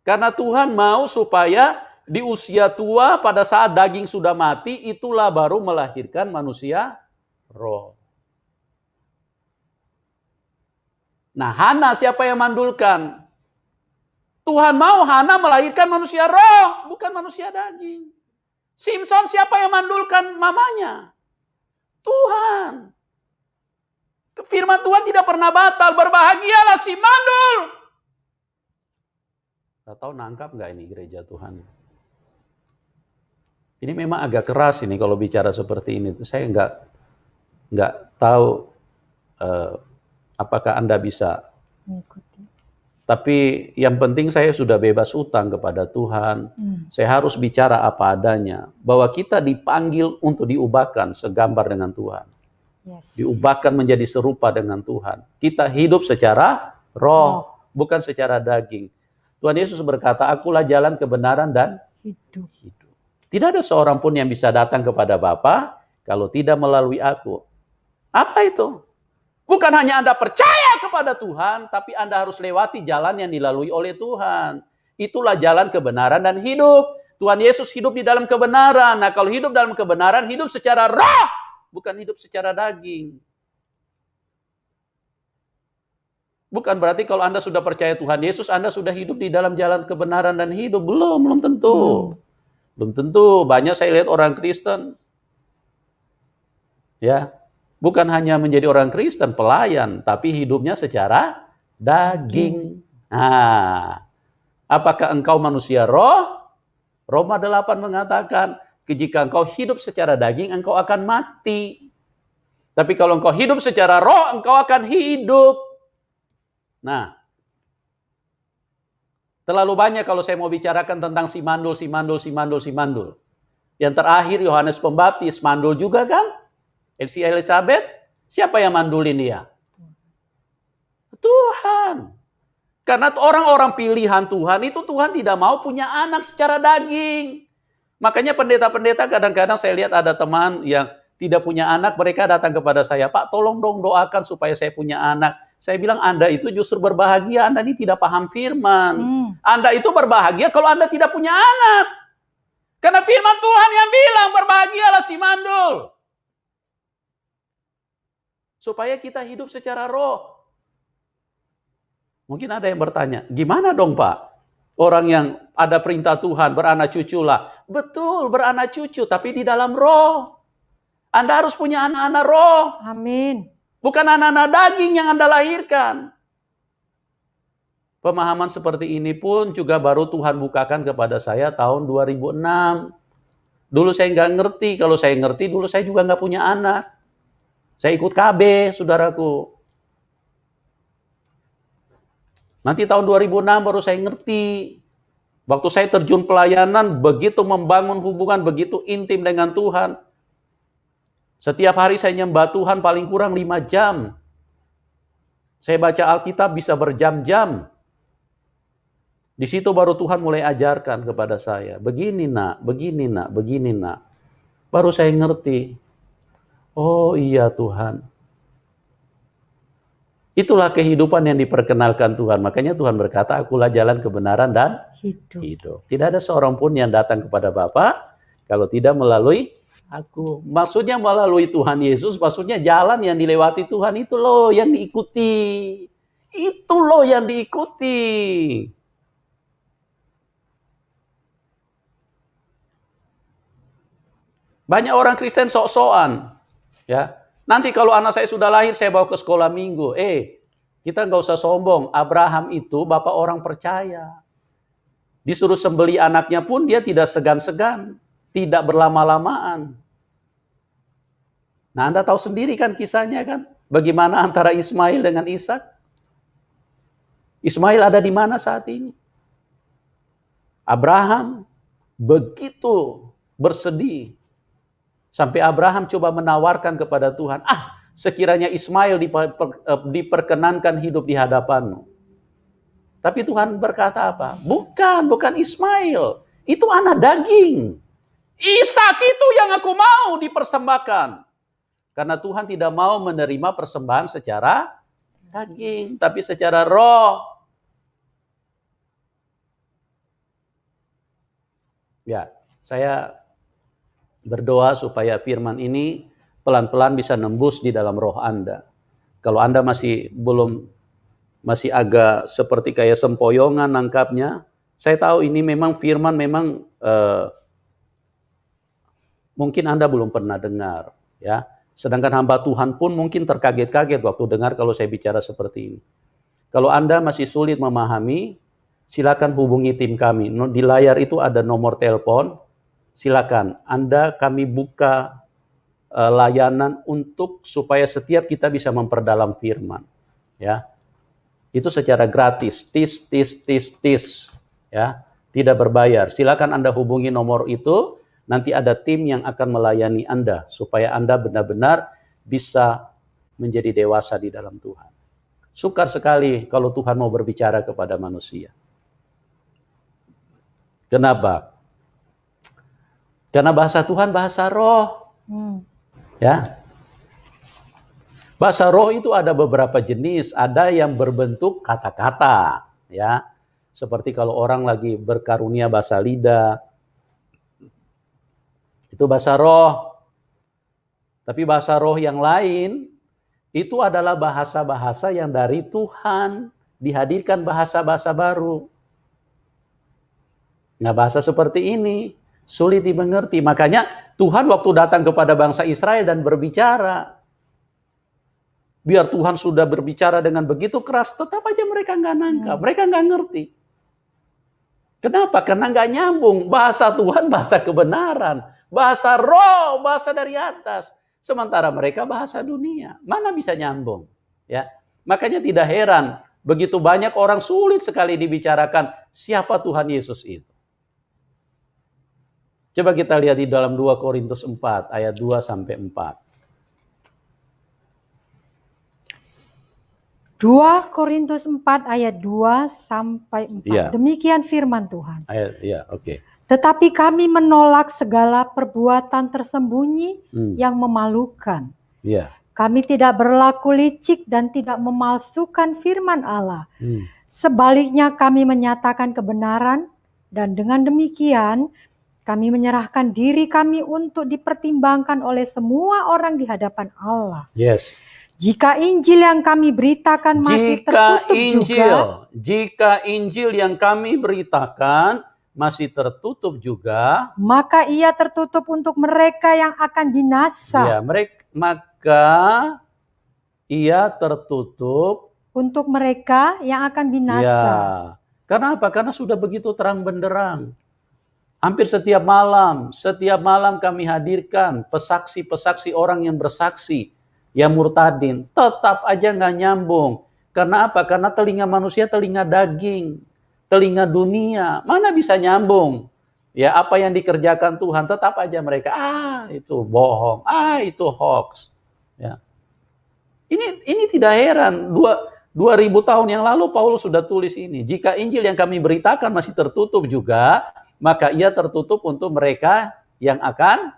Karena Tuhan mau supaya di usia tua pada saat daging sudah mati, itulah baru melahirkan manusia roh. Nah, Hana siapa yang mandulkan? Tuhan mau Hana melahirkan manusia roh, bukan manusia daging. Simson siapa yang mandulkan mamanya? Tuhan. Firman Tuhan tidak pernah batal, berbahagialah si mandul. Gak tahu nangkap nggak ini gereja Tuhan? Ini memang agak keras ini kalau bicara seperti ini. Saya nggak tahu apakah Anda bisa mengikuti. Tapi yang penting saya sudah bebas utang kepada Tuhan. Saya harus bicara apa adanya. Bahwa kita dipanggil untuk diubahkan segambar dengan Tuhan. Yes. Diubahkan menjadi serupa dengan Tuhan. Kita hidup secara roh, bukan secara daging. Tuhan Yesus berkata, akulah jalan kebenaran dan Hidup. hidup. Tidak ada seorang pun yang bisa datang kepada Bapa kalau tidak melalui aku. Apa itu? Bukan hanya Anda percaya kepada Tuhan, tapi Anda harus lewati jalan yang dilalui oleh Tuhan. Itulah jalan kebenaran dan hidup. Tuhan Yesus hidup di dalam kebenaran. Nah, kalau hidup dalam kebenaran, hidup secara roh, bukan hidup secara daging. Bukan berarti kalau Anda sudah percaya Tuhan Yesus, Anda sudah hidup di dalam jalan kebenaran dan hidup. Belum tentu. Belum tentu. Banyak saya lihat orang Kristen, ya, bukan hanya menjadi orang Kristen, pelayan, tapi hidupnya secara daging. Nah, apakah engkau manusia roh? Roma 8 mengatakan, jika engkau hidup secara daging, engkau akan mati. Tapi kalau engkau hidup secara roh, engkau akan hidup. Nah, terlalu banyak kalau saya mau bicarakan tentang si mandul. Yang terakhir Yohanes Pembaptis, mandul juga kan? Si Elizabeth, siapa yang mandulin dia? Tuhan. Karena orang-orang pilihan Tuhan itu Tuhan tidak mau punya anak secara daging. Makanya pendeta-pendeta kadang-kadang saya lihat ada teman yang tidak punya anak, mereka datang kepada saya, Pak tolong dong doakan supaya saya punya anak. Saya bilang Anda itu justru berbahagia, Anda ini tidak paham firman. Anda itu berbahagia kalau Anda tidak punya anak. Karena firman Tuhan yang bilang berbahagialah si mandul. Supaya kita hidup secara roh. Mungkin ada yang bertanya, gimana dong Pak? Orang yang ada perintah Tuhan, beranak cuculah. Betul, beranak cucu, tapi di dalam roh. Anda harus punya anak-anak roh. Amin. Bukan anak-anak daging yang Anda lahirkan. Pemahaman seperti ini pun juga baru Tuhan bukakan kepada saya tahun 2006. Dulu saya nggak ngerti. Kalau saya ngerti, dulu saya juga nggak punya anak. Saya ikut KB, saudaraku. Nanti tahun 2006 baru saya ngerti. Waktu saya terjun pelayanan, begitu membangun hubungan, begitu intim dengan Tuhan. Setiap hari saya nyembah Tuhan paling kurang 5 jam. Saya baca Alkitab bisa berjam-jam. Di situ baru Tuhan mulai ajarkan kepada saya. Begini nak, begini nak, begini nak. Baru saya ngerti. Oh iya Tuhan. Itulah kehidupan yang diperkenalkan Tuhan. Makanya Tuhan berkata, akulah jalan kebenaran dan hidup. Tidak ada seorang pun yang datang kepada Bapa kalau tidak melalui aku. Maksudnya melalui Tuhan Yesus, maksudnya jalan yang dilewati Tuhan itu loh yang diikuti. Itu loh yang diikuti. Banyak orang Kristen sok-sokan. Ya. Nanti kalau anak saya sudah lahir, saya bawa ke sekolah minggu. Kita nggak usah sombong. Abraham itu bapak orang percaya. Disuruh sembeli anaknya pun dia tidak segan-segan. Tidak berlama-lamaan. Nah, Anda tahu sendiri kan kisahnya kan? Bagaimana antara Ismail dengan Ishak? Ismail ada di mana saat ini? Abraham begitu bersedih. Sampai Abraham coba menawarkan kepada Tuhan, sekiranya Ismail diperkenankan hidup di hadapanmu. Tapi Tuhan berkata apa? Bukan Ismail. Itu anak daging. Ishak itu yang aku mau dipersembahkan. Karena Tuhan tidak mau menerima persembahan secara daging, tapi secara roh. Ya, saya berdoa supaya firman ini pelan-pelan bisa nembus di dalam roh Anda. Kalau Anda masih agak seperti kayak sempoyongan nangkapnya, saya tahu ini memang firman memang mungkin Anda belum pernah dengar, ya. Sedangkan hamba Tuhan pun mungkin terkaget-kaget waktu dengar kalau saya bicara seperti ini. Kalau Anda masih sulit memahami, silakan hubungi tim kami. Di layar itu ada nomor telepon. Silakan, kami buka layanan untuk supaya setiap kita bisa memperdalam firman, ya. Itu secara gratis, tis, ya, tidak berbayar. Silakan Anda hubungi nomor itu, nanti ada tim yang akan melayani Anda supaya Anda benar-benar bisa menjadi dewasa di dalam Tuhan. Sukar sekali kalau Tuhan mau berbicara kepada manusia. Kenapa? Karena bahasa Tuhan bahasa roh. Ya. Bahasa roh itu ada beberapa jenis, ada yang berbentuk kata-kata, ya. Seperti kalau orang lagi berkarunia bahasa lidah, itu bahasa roh. Tapi bahasa roh yang lain, itu adalah bahasa-bahasa yang dari Tuhan, dihadirkan bahasa-bahasa baru. Nah, bahasa seperti ini sulit dimengerti. Makanya Tuhan waktu datang kepada bangsa Israel dan berbicara, biar Tuhan sudah berbicara dengan begitu keras, tetap aja mereka nggak nangkap, mereka nggak ngerti. Kenapa? Karena nggak nyambung. Bahasa Tuhan, bahasa kebenaran, bahasa roh, bahasa dari atas. Sementara mereka bahasa dunia, mana bisa nyambung? Ya, makanya tidak heran begitu banyak orang sulit sekali dibicarakan siapa Tuhan Yesus itu. Coba kita lihat di dalam 2 Korintus 4 ayat 2 sampai 4. 2 Korintus 4 ayat 2 sampai 4. Iya. Demikian firman Tuhan. Ya, oke. Tetapi kami menolak segala perbuatan tersembunyi yang memalukan. Iya. Kami tidak berlaku licik dan tidak memalsukan firman Allah. Sebaliknya kami menyatakan kebenaran dan dengan demikian kami menyerahkan diri kami untuk dipertimbangkan oleh semua orang di hadapan Allah. Yes. Jika Injil yang kami beritakan masih tertutup juga, jika Injil yang kami beritakan masih tertutup juga, maka ia tertutup untuk mereka yang akan binasa. ya, maka ia tertutup Untuk mereka yang akan binasa. ya. Karena apa? Karena sudah begitu terang benderang. Hampir setiap malam kami hadirkan pesaksi-pesaksi orang yang bersaksi, yang murtadin, tetap aja nggak nyambung. Karena apa? Karena telinga manusia telinga daging, telinga dunia, mana bisa nyambung? Ya, apa yang dikerjakan Tuhan tetap aja mereka itu bohong, itu hoax. Ya. Ini tidak heran. 2000 tahun yang lalu Paulus sudah tulis ini. Jika Injil yang kami beritakan masih tertutup juga, maka ia tertutup untuk mereka yang akan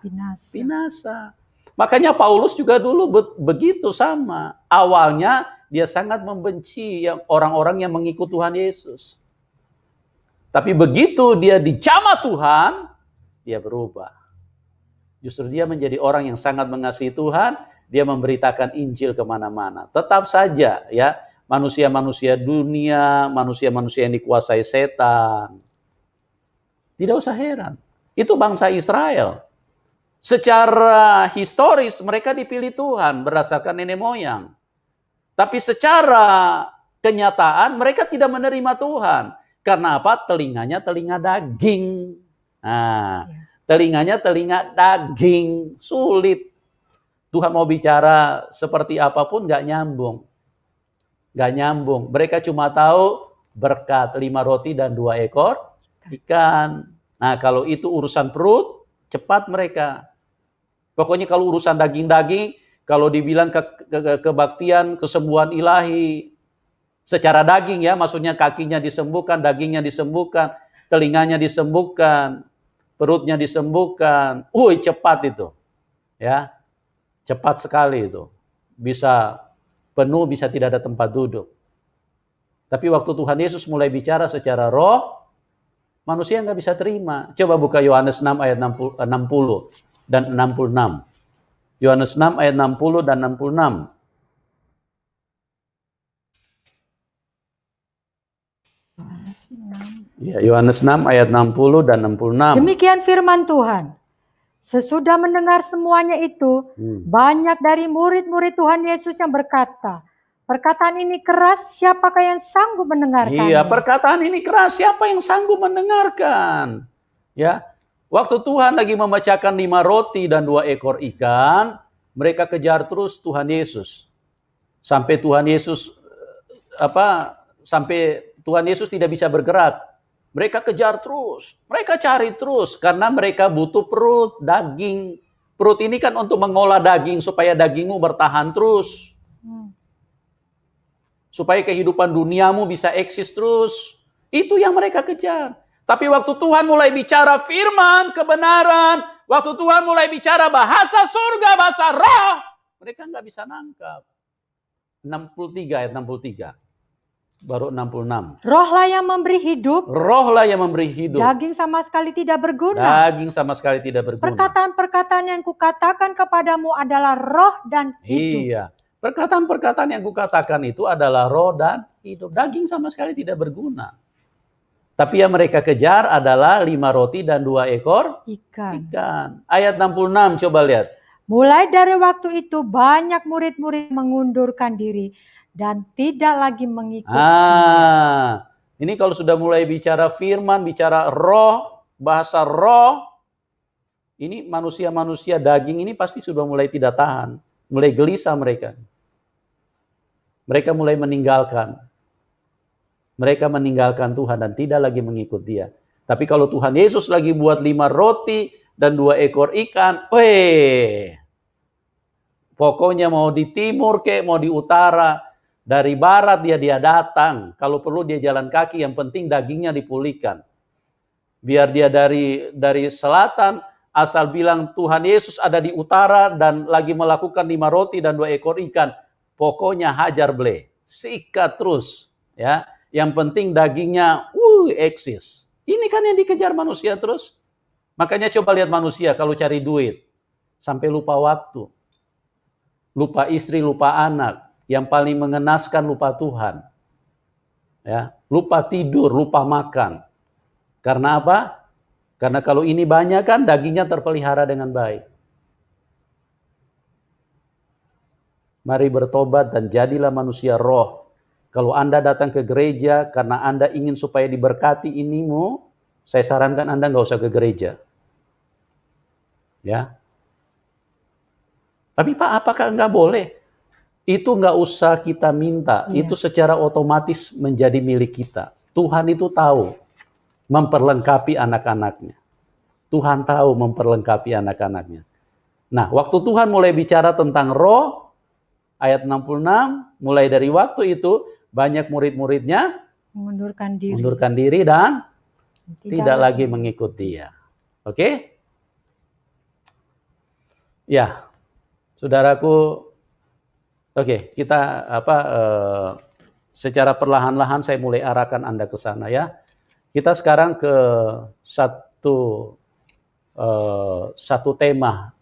binasa. Makanya Paulus juga dulu begitu sama. Awalnya dia sangat membenci orang-orang yang mengikut Tuhan Yesus. Tapi begitu dia dijamah Tuhan, dia berubah. Justru dia menjadi orang yang sangat mengasihi Tuhan, dia memberitakan Injil kemana-mana. Tetap saja ya, manusia-manusia dunia, manusia-manusia yang dikuasai setan. Tidak usah heran. Itu bangsa Israel. Secara historis mereka dipilih Tuhan berdasarkan nenek moyang. Tapi secara kenyataan mereka tidak menerima Tuhan. Karena apa? Telinganya telinga daging. Nah, telinganya telinga daging. Sulit. Tuhan mau bicara seperti apapun gak nyambung. Gak nyambung. Mereka cuma tahu berkat 5 roti dan 2 ekor ikan. Nah, kalau itu urusan perut, cepat mereka. Pokoknya kalau urusan daging-daging, kalau dibilang kebaktian, kesembuhan ilahi, secara daging ya, maksudnya kakinya disembuhkan, dagingnya disembuhkan, telinganya disembuhkan, perutnya disembuhkan. Cepat itu. Ya. Cepat sekali itu. Bisa penuh, bisa tidak ada tempat duduk. Tapi waktu Tuhan Yesus mulai bicara secara roh, manusia nggak bisa terima. Coba buka Yohanes 6 ayat 60 dan 66. Yohanes 6 ayat 60 dan 66. Ya, Yohanes 6 ayat 60 dan 66. Demikian firman Tuhan. Sesudah mendengar semuanya itu, banyak dari murid-murid Tuhan Yesus yang berkata, perkataan ini keras, siapakah yang sanggup mendengarkannya? Iya, perkataan ini keras, siapa yang sanggup mendengarkan? Ya, waktu Tuhan lagi memecahkan 5 roti dan 2 ekor ikan, mereka kejar terus Tuhan Yesus. Sampai Tuhan Yesus tidak bisa bergerak. Mereka kejar terus, mereka cari terus karena mereka butuh perut, daging. Perut ini kan untuk mengolah daging supaya dagingmu bertahan terus. Supaya kehidupan duniamu bisa eksis terus. Itu yang mereka kejar. Tapi waktu Tuhan mulai bicara firman, kebenaran, waktu Tuhan mulai bicara bahasa surga, bahasa roh, mereka nggak bisa nangkap. 63 ayat 63. Baru 66. Rohlah yang memberi hidup, Rohlah yang memberi hidup. daging sama sekali tidak berguna. Daging sama sekali tidak berguna. Perkataan-perkataan yang kukatakan kepadamu adalah roh dan hidup. Iya. Perkataan-perkataan yang kukatakan itu adalah roh dan hidup. Daging sama sekali tidak berguna. Tapi yang mereka kejar adalah 5 roti dan 2 ekor ikan. Ayat 66 coba lihat. Mulai dari waktu itu banyak murid-murid mengundurkan diri dan tidak lagi mengikuti. Ini kalau sudah mulai bicara firman, bicara roh, bahasa roh, ini manusia-manusia daging ini pasti sudah mulai tidak tahan. Mulai gelisah mereka. Mereka mulai meninggalkan. Mereka meninggalkan Tuhan dan tidak lagi mengikut Dia. Tapi kalau Tuhan Yesus lagi buat 5 roti dan 2 ekor ikan, pokoknya mau di timur kek, mau di utara, dari barat dia datang. Kalau perlu dia jalan kaki, yang penting dagingnya dipulihkan. Biar dia dari selatan, asal bilang Tuhan Yesus ada di utara dan lagi melakukan 5 roti dan 2 ekor ikan, pokoknya hajar ble, sikat terus, ya. Yang penting dagingnya eksis. Ini kan yang dikejar manusia terus. Makanya coba lihat manusia kalau cari duit. Sampai lupa waktu. Lupa istri, lupa anak. Yang paling mengenaskan lupa Tuhan. Ya, lupa tidur, lupa makan. Karena apa? Karena kalau ini banyak kan dagingnya terpelihara dengan baik. Mari bertobat dan jadilah manusia roh. Kalau Anda datang ke gereja karena Anda ingin supaya diberkati inimu, saya sarankan Anda nggak usah ke gereja. Ya. Tapi Pak, apakah nggak boleh? Itu nggak usah kita minta. Itu secara otomatis menjadi milik kita. Tuhan itu tahu memperlengkapi anak-anaknya. Tuhan tahu memperlengkapi anak-anaknya. Nah, waktu Tuhan mulai bicara tentang roh, ayat 66, mulai dari waktu itu, banyak murid-muridnya mengundurkan diri dan tidak lagi mengikut Dia. Oke? Ya, saudaraku. Oke, kita secara perlahan-lahan saya mulai arahkan Anda ke sana ya. Kita sekarang ke satu tema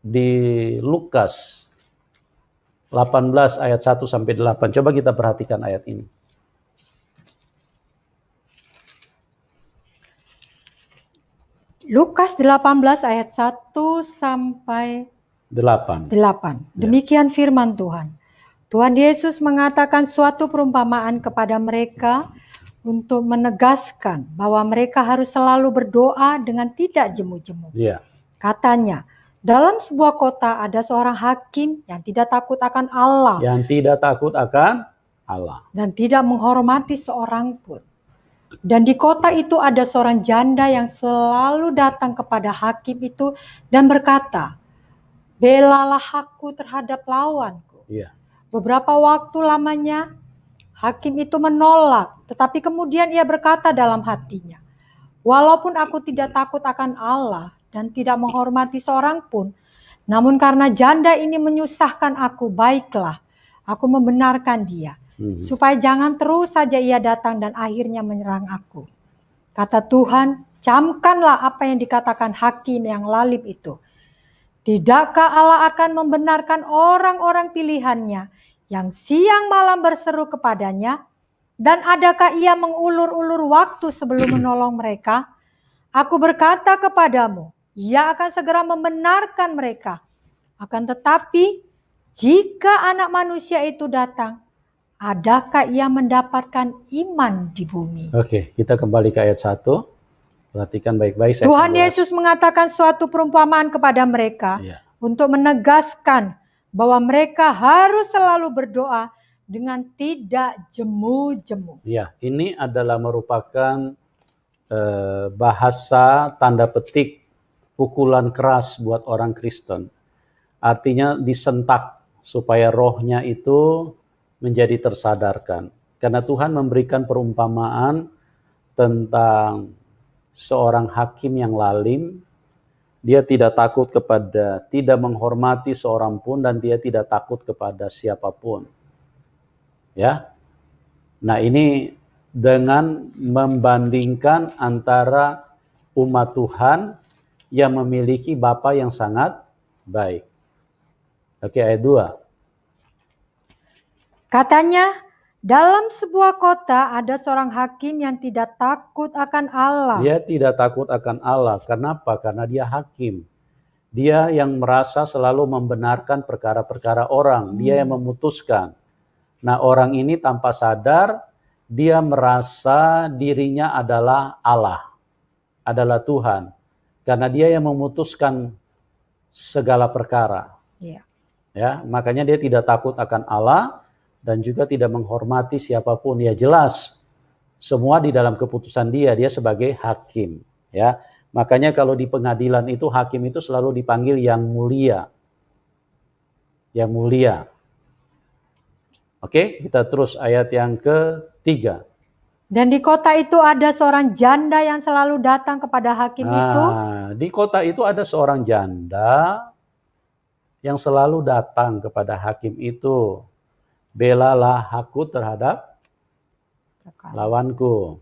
di Lukas 18 ayat 1 sampai 8. Coba kita perhatikan ayat ini. Lukas 18 ayat 1 sampai 8. Demikian firman Tuhan. Tuhan Yesus mengatakan suatu perumpamaan kepada mereka untuk menegaskan bahwa mereka harus selalu berdoa dengan tidak jemu-jemu. Katanya, dalam sebuah kota ada seorang hakim yang tidak takut akan Allah. Dan tidak menghormati seorang pun. Dan di kota itu ada seorang janda yang selalu datang kepada hakim itu dan berkata, belalah aku terhadap lawanku. Beberapa waktu lamanya hakim itu menolak, tetapi kemudian ia berkata dalam hatinya, walaupun aku tidak takut akan Allah dan tidak menghormati seorang pun, namun karena janda ini menyusahkan aku, baiklah, aku membenarkan dia, supaya jangan terus saja ia datang dan akhirnya menyerang aku. Kata Tuhan, camkanlah apa yang dikatakan hakim yang lalim itu. Tidakkah Allah akan membenarkan orang-orang pilihannya yang siang malam berseru kepadanya? Dan adakah ia mengulur-ulur waktu sebelum menolong mereka? Aku berkata kepadamu, ia akan segera membenarkan mereka. Akan tetapi, jika anak manusia itu datang, adakah ia mendapatkan iman di bumi? Oke, kita kembali ke ayat 1. Perhatikan baik-baik. Tuhan Yesus mengatakan suatu perumpamaan kepada mereka untuk menegaskan bahwa mereka harus selalu berdoa dengan tidak jemu-jemu. Ya, ini adalah merupakan bahasa tanda petik pukulan keras buat orang Kristen. Artinya disentak supaya rohnya itu menjadi tersadarkan. Karena Tuhan memberikan perumpamaan tentang seorang hakim yang lalim. Dia tidak takut kepada, tidak menghormati seorang pun, dan dia tidak takut kepada siapapun. Ya. Nah, ini dengan membandingkan antara umat Tuhan yang memiliki Bapa yang sangat baik. Oke, ayat 2. Katanya, dalam sebuah kota ada seorang hakim yang tidak takut akan Allah. Dia tidak takut akan Allah. Kenapa? Karena dia hakim. Dia yang merasa selalu membenarkan perkara-perkara orang. Dia yang memutuskan. Nah, orang ini tanpa sadar, dia merasa dirinya adalah Allah. Adalah Tuhan. Karena dia yang memutuskan segala perkara. Iya. Ya, makanya dia tidak takut akan Allah dan juga tidak menghormati siapapun. Ya jelas, semua di dalam keputusan dia sebagai hakim. Ya, makanya kalau di pengadilan itu hakim itu selalu dipanggil yang mulia. Yang mulia. Oke, kita terus ayat yang ke-3. Dan di kota itu ada seorang janda yang selalu datang kepada hakim itu. Di kota itu ada seorang janda yang selalu datang kepada hakim itu. Belalah aku terhadap lawanku.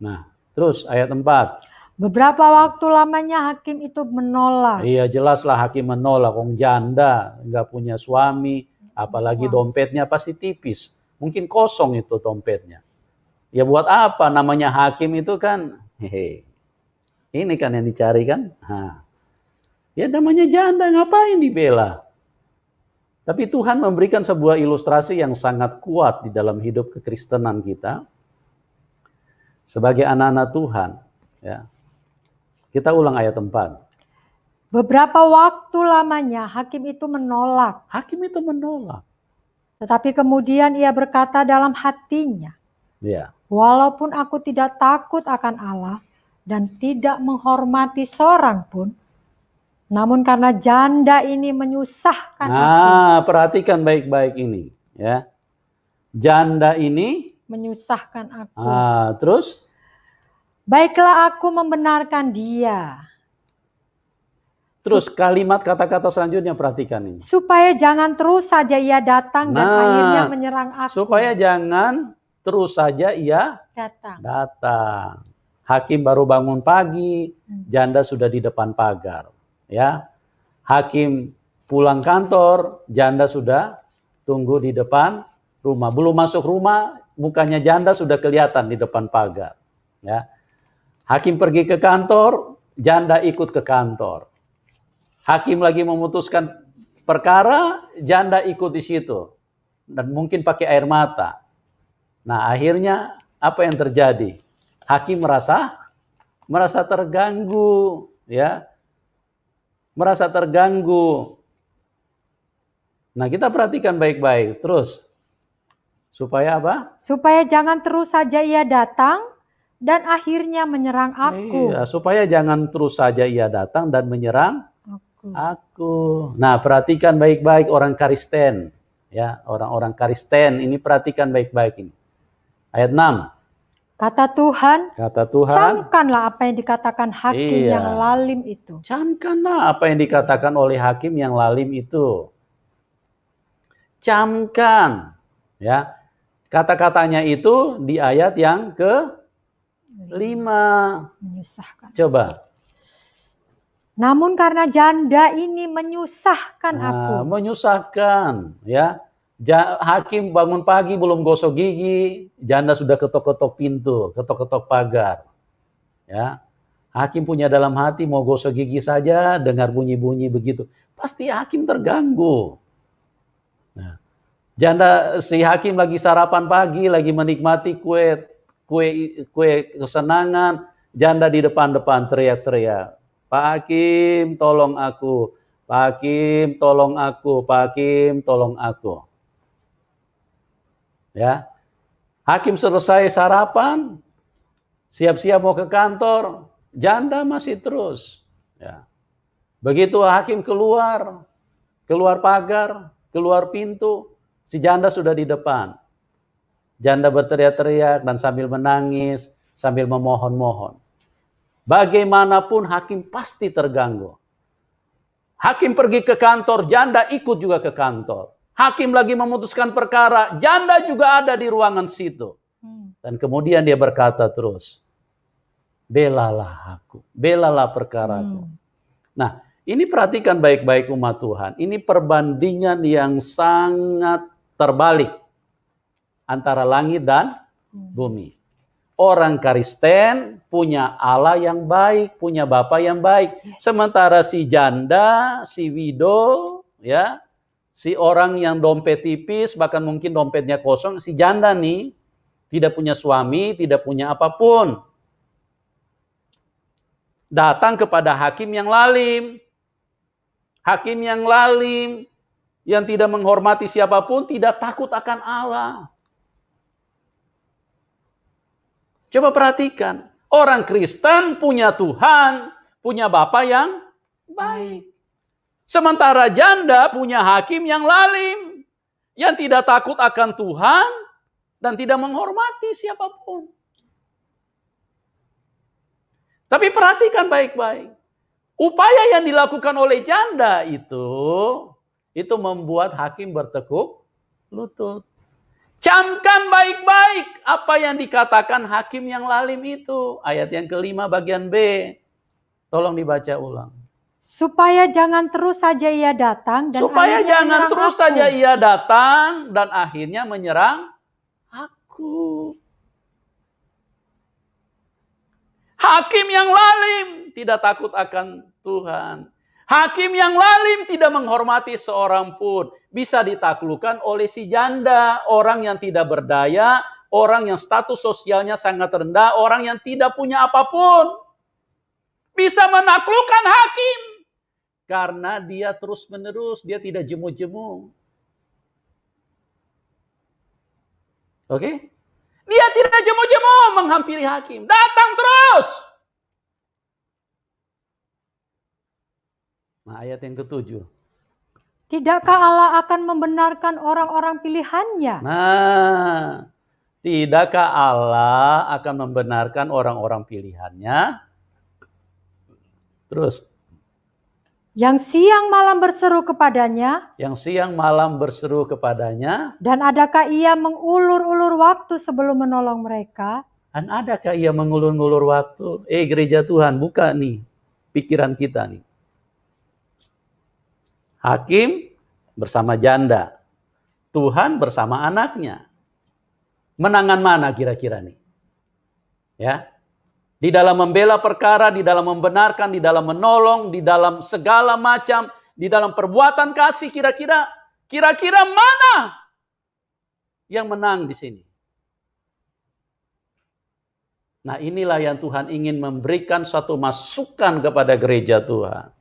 Nah, terus ayat 4. Beberapa waktu lamanya hakim itu menolak. Iya, jelaslah hakim menolak. Wong janda, nggak punya suami, apalagi dompetnya pasti tipis. Mungkin kosong itu dompetnya. Ya buat apa? Namanya hakim itu kan, ini kan yang dicari kan. Nah, ya namanya janda, ngapain dibela? Tapi Tuhan memberikan sebuah ilustrasi yang sangat kuat di dalam hidup kekristenan kita. Sebagai anak-anak Tuhan. Ya. Kita ulang ayat 4. Beberapa waktu lamanya hakim itu menolak. Hakim itu menolak. Tetapi kemudian ia berkata dalam hatinya, Ya. walaupun aku tidak takut akan Allah dan tidak menghormati seorang pun, namun karena janda ini menyusahkan aku. Perhatikan baik-baik ini. Ya. Janda ini Menyusahkan aku. Terus? Baiklah aku membenarkan dia. Terus kalimat kata-kata selanjutnya perhatikan ini. Supaya jangan terus saja ia datang dan akhirnya menyerang aku. Supaya jangan terus saja ia datang. Hakim baru bangun pagi, janda sudah di depan pagar. Ya, hakim pulang kantor, janda sudah tunggu di depan rumah. Belum masuk rumah, mukanya janda sudah kelihatan di depan pagar. Ya, hakim pergi ke kantor, janda ikut ke kantor. Hakim lagi memutuskan perkara, janda ikut di situ dan mungkin pakai air mata. Nah, akhirnya apa yang terjadi? Hakim merasa terganggu, ya. Merasa terganggu. Nah, kita perhatikan baik-baik. Terus, supaya apa? Supaya jangan terus saja ia datang dan akhirnya menyerang aku. Iya, supaya jangan terus saja ia datang dan menyerang aku. Nah, perhatikan baik-baik orang Kristen. Ya, orang-orang Kristen ini perhatikan baik-baik ini. Ayat 6. Kata Tuhan, camkanlah apa yang dikatakan hakim yang lalim itu. Camkanlah apa yang dikatakan oleh hakim yang lalim itu. Camkan. Ya. Kata-katanya itu di ayat yang ke-5. Menyusahkan. Coba. Namun karena janda ini menyusahkan aku. Menyusahkan. Ya. Hakim bangun pagi belum gosok gigi, janda sudah ketok-ketok pintu, ketok-ketok pagar. Ya. Hakim punya dalam hati mau gosok gigi saja, dengar bunyi-bunyi begitu. Pasti hakim terganggu. Nah, si hakim lagi sarapan pagi, lagi menikmati kue kesenangan, janda di depan-depan teriak-teriak. Pak Hakim, tolong aku. Pak Hakim, tolong aku. Pak Hakim, tolong aku. Ya, hakim selesai sarapan, siap-siap mau ke kantor, janda masih terus. Ya. Begitu hakim keluar pagar, keluar pintu, si janda sudah di depan. Janda berteriak-teriak dan sambil menangis, sambil memohon-mohon. Bagaimanapun hakim pasti terganggu. Hakim pergi ke kantor, janda ikut juga ke kantor. Hakim lagi memutuskan perkara, janda juga ada di ruangan situ. Dan kemudian dia berkata terus, belalah aku, belalah perkaraku. Nah, ini perhatikan baik-baik umat Tuhan. Ini perbandingan yang sangat terbalik antara langit dan bumi. Orang Kristen punya Allah yang baik, punya Bapa yang baik. Sementara si janda, si widow, ya, si orang yang dompet tipis, bahkan mungkin dompetnya kosong, si janda nih tidak punya suami, tidak punya apapun. Datang kepada hakim yang lalim. Hakim yang lalim, yang tidak menghormati siapapun, tidak takut akan Allah. Coba perhatikan, orang Kristen punya Tuhan, punya Bapa yang baik. Sementara janda punya hakim yang lalim, yang tidak takut akan Tuhan, dan tidak menghormati siapapun. Tapi perhatikan baik-baik. Upaya yang dilakukan oleh janda itu membuat hakim bertekuk lutut. Camkan baik-baik apa yang dikatakan hakim yang lalim itu. Ayat yang kelima bagian B. Tolong dibaca ulang. Supaya jangan terus saja ia datang dan Supaya akhirnya jangan menyerang terus aku. saja ia datang dan akhirnya menyerang aku. Hakim yang lalim tidak takut akan Tuhan. Hakim yang lalim tidak menghormati seorang pun. Bisa ditaklukkan oleh si janda, orang yang tidak berdaya, orang yang status sosialnya sangat rendah, orang yang tidak punya apapun. Bisa menaklukkan hakim. Karena dia terus-menerus, dia tidak jemu-jemu. Oke? Dia tidak jemu-jemu menghampiri hakim. Datang terus. Nah, ayat yang ke-7. Tidakkah Allah akan membenarkan orang-orang pilihannya? Nah, tidakkah Allah akan membenarkan orang-orang pilihannya? Terus. Yang siang malam berseru kepadanya. Yang siang malam berseru kepadanya. Dan adakah ia mengulur-ulur waktu sebelum menolong mereka? Dan adakah ia mengulur-ulur waktu? Gereja Tuhan, buka nih pikiran kita nih. Hakim bersama janda. Tuhan bersama anaknya. Menangan mana kira-kira nih? Ya. Di dalam membela perkara, di dalam membenarkan, di dalam menolong, di dalam segala macam, di dalam perbuatan kasih, kira-kira mana yang menang di sini? Nah, inilah yang Tuhan ingin memberikan satu masukan kepada gereja Tuhan.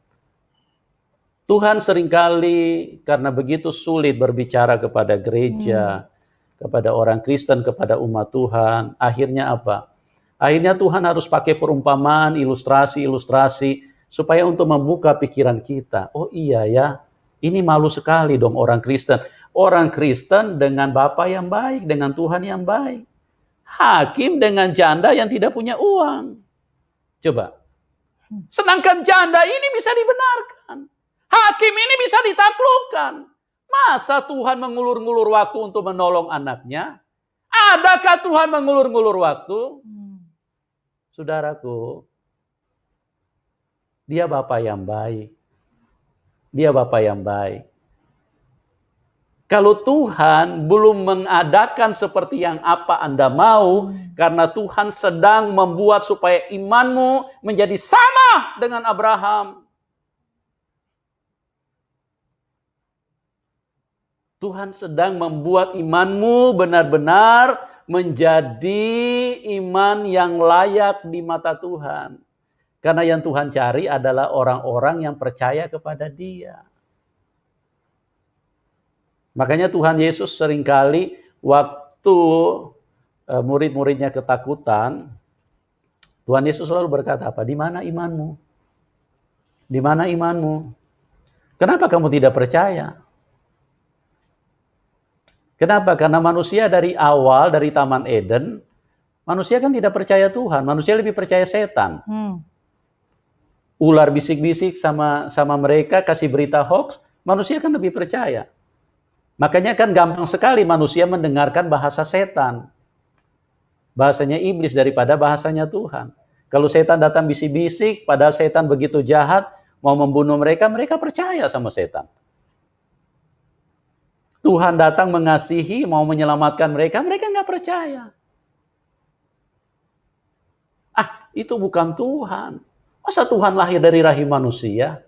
Tuhan seringkali karena begitu sulit berbicara kepada gereja, kepada orang Kristen, kepada umat Tuhan. Akhirnya apa? Akhirnya Tuhan harus pakai perumpamaan, ilustrasi, supaya untuk membuka pikiran kita. Oh iya ya, ini malu sekali dong orang Kristen. Orang Kristen dengan Bapa yang baik, dengan Tuhan yang baik. Hakim dengan janda yang tidak punya uang. Coba. Sedangkan janda ini bisa dibenarkan. Hakim ini bisa ditaklukkan. Masa Tuhan mengulur-ngulur waktu untuk menolong anaknya? Adakah Tuhan mengulur-ngulur waktu? Saudaraku, dia Bapa yang baik. Dia Bapa yang baik. Kalau Tuhan belum mengadakan seperti yang apa Anda mau, karena Tuhan sedang membuat supaya imanmu menjadi sama dengan Abraham. Tuhan sedang membuat imanmu benar-benar menjadi iman yang layak di mata Tuhan. Karena yang Tuhan cari adalah orang-orang yang percaya kepada Dia. Makanya Tuhan Yesus seringkali waktu murid-muridnya ketakutan, Tuhan Yesus selalu berkata apa? Di mana imanmu? Di mana imanmu? Kenapa kamu tidak percaya? Kenapa? Karena manusia dari awal, dari Taman Eden, Manusia kan tidak percaya Tuhan, manusia lebih percaya setan. Hmm. Ular bisik-bisik sama mereka, kasih berita hoax, manusia kan lebih percaya. Makanya kan gampang sekali manusia mendengarkan bahasa setan. Bahasanya iblis daripada bahasanya Tuhan. Kalau setan datang bisik-bisik, padahal setan begitu jahat, mau membunuh mereka, mereka percaya sama setan. Tuhan datang mengasihi, mau menyelamatkan mereka, mereka nggak percaya. Itu bukan Tuhan. Masa Tuhan lahir dari rahim manusia?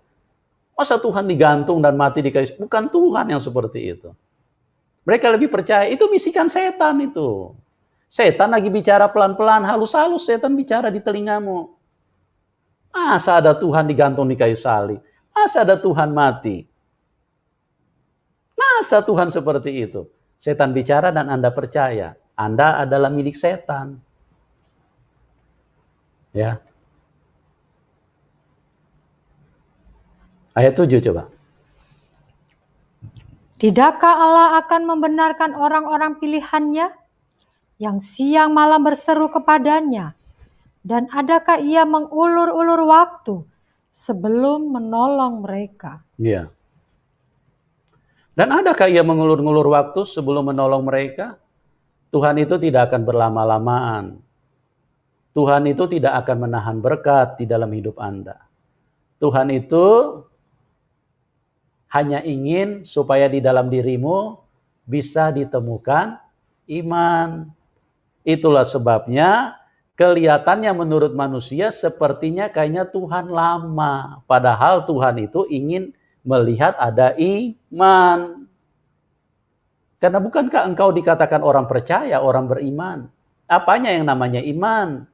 Masa Tuhan digantung dan mati di kayu? Bukan Tuhan yang seperti itu. Mereka lebih percaya, itu bisikan setan itu. Setan lagi bicara pelan-pelan, halus-halus setan bicara di telingamu. Masa ada Tuhan digantung di kayu salib? Masa ada Tuhan mati? Masa Tuhan seperti itu? Setan bicara dan Anda percaya. Anda adalah milik setan. Ya. Ayat 7 coba. Tidakkah Allah akan membenarkan orang-orang pilihannya yang siang malam berseru kepadanya? Dan adakah ia mengulur-ulur waktu sebelum menolong mereka? Iya. Dan adakah ia mengulur-ulur waktu sebelum menolong mereka? Tuhan itu tidak akan berlama-lamaan. Tuhan itu tidak akan menahan berkat di dalam hidup Anda. Tuhan itu hanya ingin supaya di dalam dirimu bisa ditemukan iman. Itulah sebabnya kelihatannya menurut manusia sepertinya kayaknya Tuhan lama. Padahal Tuhan itu ingin melihat ada iman. Karena bukankah engkau dikatakan orang percaya, orang beriman? Apanya yang namanya iman?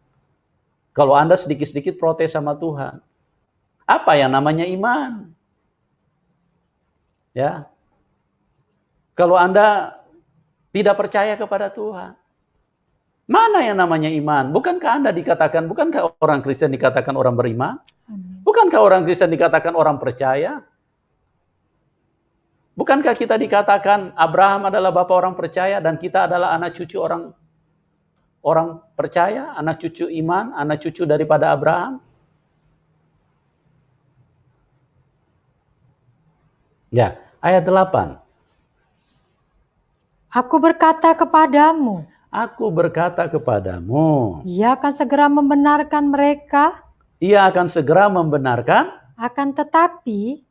Kalau Anda sedikit-sedikit protes sama Tuhan. Apa yang namanya iman? Ya. Kalau Anda tidak percaya kepada Tuhan. Mana yang namanya iman? Bukankah Anda dikatakan, bukankah orang Kristen dikatakan orang beriman? Bukankah orang Kristen dikatakan orang percaya? Bukankah kita dikatakan Abraham adalah bapa orang percaya dan kita adalah anak cucu orang percaya, anak cucu iman, anak cucu daripada Abraham? Ya, ayat 8. Aku berkata kepadamu, Aku berkata kepadamu, ia akan segera membenarkan mereka. ia akan segera membenarkan. Akan tetapi,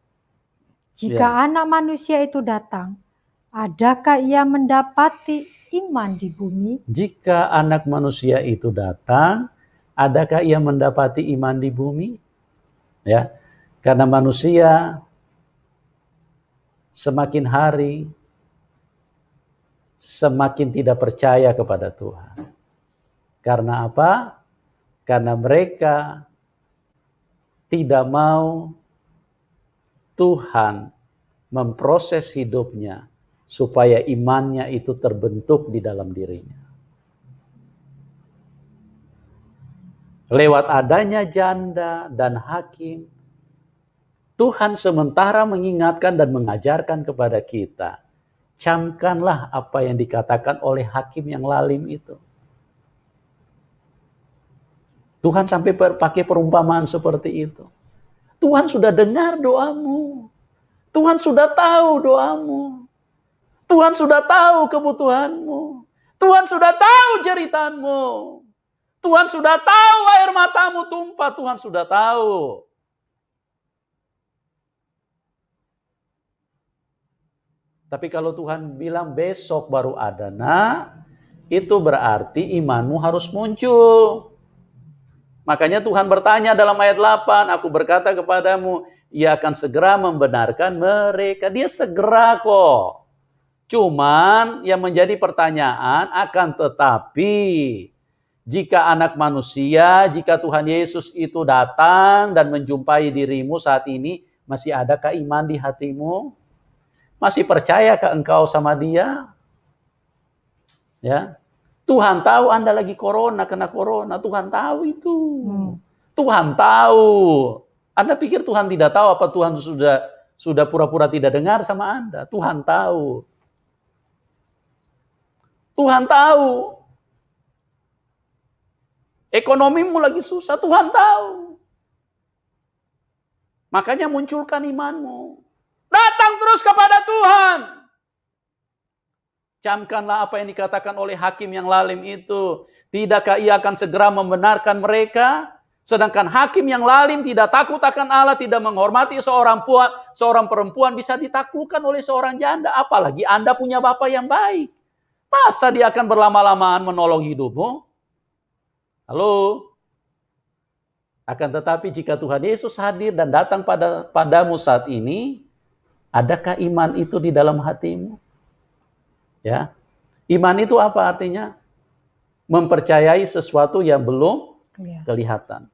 jika anak manusia itu datang, adakah ia mendapati iman di bumi? Jika anak manusia itu datang, adakah ia mendapati iman di bumi? Ya, karena manusia semakin hari semakin tidak percaya kepada Tuhan. Karena apa? Karena mereka tidak mau Tuhan memproses hidupnya supaya imannya itu terbentuk di dalam dirinya. Lewat adanya janda dan hakim, Tuhan sementara mengingatkan dan mengajarkan kepada kita, camkanlah apa yang dikatakan oleh hakim yang lalim itu. Tuhan sampai pakai perumpamaan seperti itu. Tuhan sudah dengar doamu. Tuhan sudah tahu doamu. Tuhan sudah tahu kebutuhanmu. Tuhan sudah tahu jeritanmu. Tuhan sudah tahu air matamu tumpah. Tuhan sudah tahu. Tapi kalau Tuhan bilang besok baru ada, itu berarti imanmu harus muncul. Makanya Tuhan bertanya dalam ayat 8, aku berkata kepadamu, ia akan segera membenarkan mereka. Dia segera kok. Cuman yang menjadi pertanyaan, akan tetapi jika anak manusia, jika Tuhan Yesus itu datang dan menjumpai dirimu saat ini, masih adakah iman di hatimu? Masih percayakah engkau sama Dia? Ya. Tuhan tahu Anda lagi kena corona. Tuhan tahu itu. Tuhan tahu. Anda pikir Tuhan tidak tahu apa Tuhan sudah pura-pura tidak dengar sama Anda? Tuhan tahu. Tuhan tahu. Ekonomimu lagi susah, Tuhan tahu. Makanya munculkan imanmu. Datang terus kepada Tuhan. Camkanlah apa yang dikatakan oleh hakim yang lalim itu. Tidakkah ia akan segera membenarkan mereka? Sedangkan hakim yang lalim tidak takut akan Allah, tidak menghormati seorang perempuan bisa ditaklukkan oleh seorang janda. Apalagi Anda punya Bapa yang baik. Masa dia akan berlama-lamaan menolong hidupmu? Halo? Akan tetapi jika Tuhan Yesus hadir dan datang padamu saat ini, adakah iman itu di dalam hatimu? Ya, iman itu apa artinya? Mempercayai sesuatu yang belum kelihatan.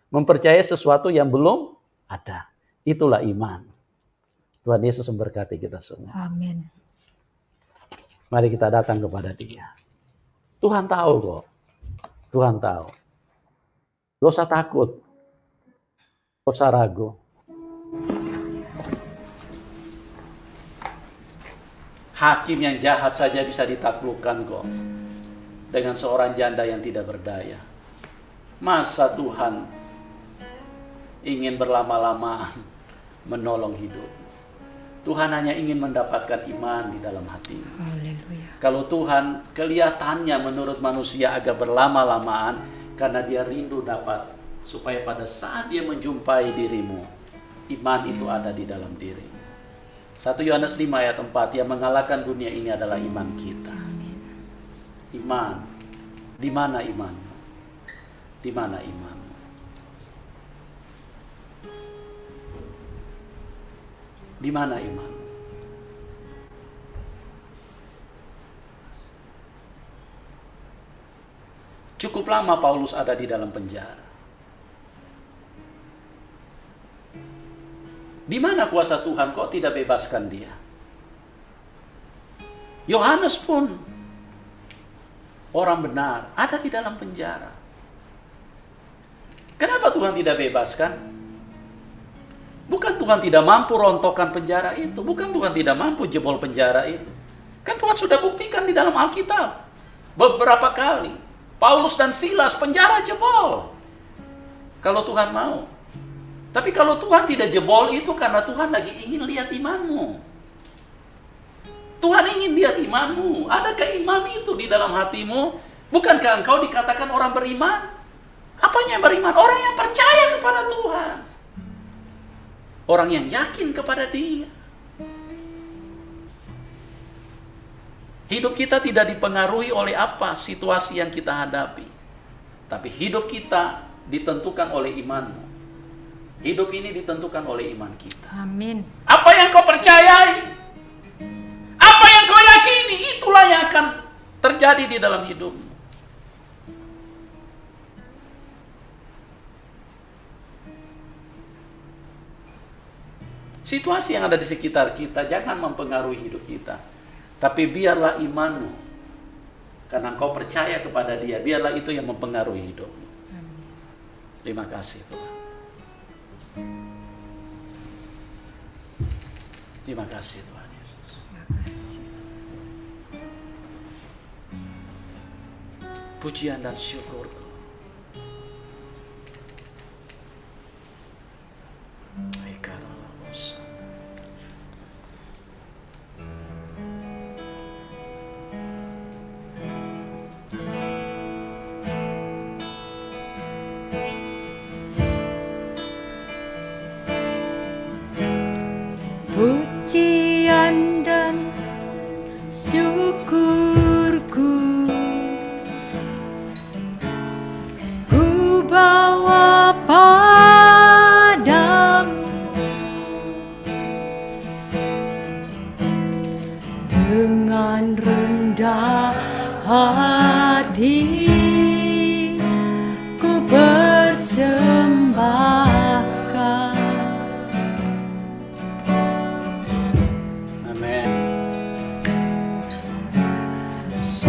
Mempercayai sesuatu yang belum ada. Itulah iman. Tuhan Yesus memberkati kita semua. Amin. Mari kita datang kepada Dia. Tuhan tahu kok. Tuhan tahu. Gak usah takut. Gak usah ragu. Hakim yang jahat saja bisa ditaklukkan kok. Dengan seorang janda yang tidak berdaya. Masa Tuhan ingin berlama-lamaan menolong hidup. Tuhan hanya ingin mendapatkan iman di dalam hatimu. Haleluya. Kalau Tuhan kelihatannya menurut manusia agak berlama-lamaan karena dia rindu dapat supaya pada saat dia menjumpai dirimu, iman itu ada di dalam diri. 1 Yohanes 5 ayat 4, yang mengalahkan dunia ini adalah iman kita. Amin. Iman. Di mana imanmu? Di mana imanmu? Di mana iman? Cukup lama Paulus ada di dalam penjara. Di mana kuasa Tuhan kok tidak bebaskan dia? Yohanes pun orang benar ada di dalam penjara. Kenapa Tuhan tidak bebaskan? Bukan Tuhan tidak mampu rontokkan penjara itu. Bukan Tuhan tidak mampu jebol penjara itu. Kan Tuhan sudah buktikan di dalam Alkitab. Beberapa kali. Paulus dan Silas penjara jebol. Kalau Tuhan mau. Tapi kalau Tuhan tidak jebol itu karena Tuhan lagi ingin lihat imanmu. Tuhan ingin lihat imanmu. Adakah iman itu di dalam hatimu? Bukankah engkau dikatakan orang beriman? Apanya yang beriman? Orang yang percaya kepada Tuhan. Orang yang yakin kepada Dia. Hidup kita tidak dipengaruhi oleh apa situasi yang kita hadapi. Tapi hidup kita ditentukan oleh imanmu. Hidup ini ditentukan oleh iman kita. Amin. Apa yang kau percayai, apa yang kau yakini, itulah yang akan terjadi di dalam hidupmu. Situasi yang ada di sekitar kita jangan mempengaruhi hidup kita. Tapi biarlah imanmu. Karena engkau percaya kepada Dia, biarlah itu yang mempengaruhi hidupmu. Terima kasih Tuhan. Terima kasih Tuhan Yesus. Terima kasih. Pujian dan syukurku. Pujian dan syukurku ku bawa padamu dengan rendah hati ku persembahkan.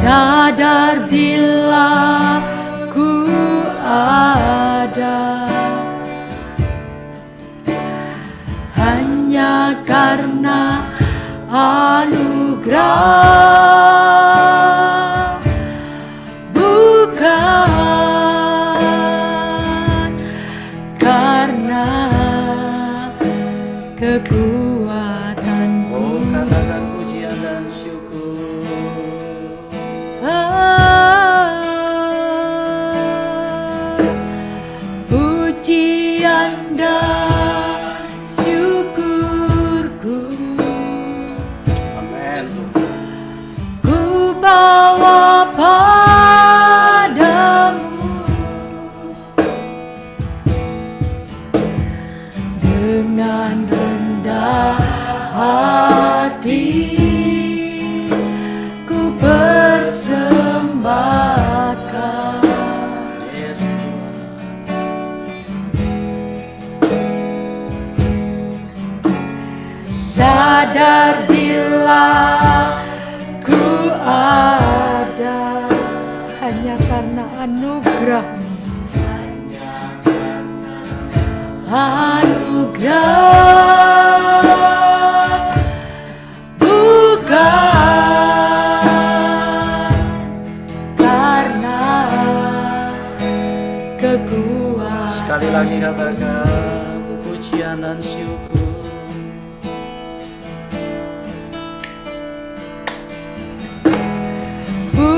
Sadar bila ku ada hanya karena anugerah, bukan rendah syukurku, Amin. ku bawa padamu dengan rendah hati, ku persembahkan. Yes, Tuhan. Sadar bila ku ada hanya karena anugerah-Mu, anugerah, bukan karena kekuatan. Sekali lagi katakan pujian dan syukur.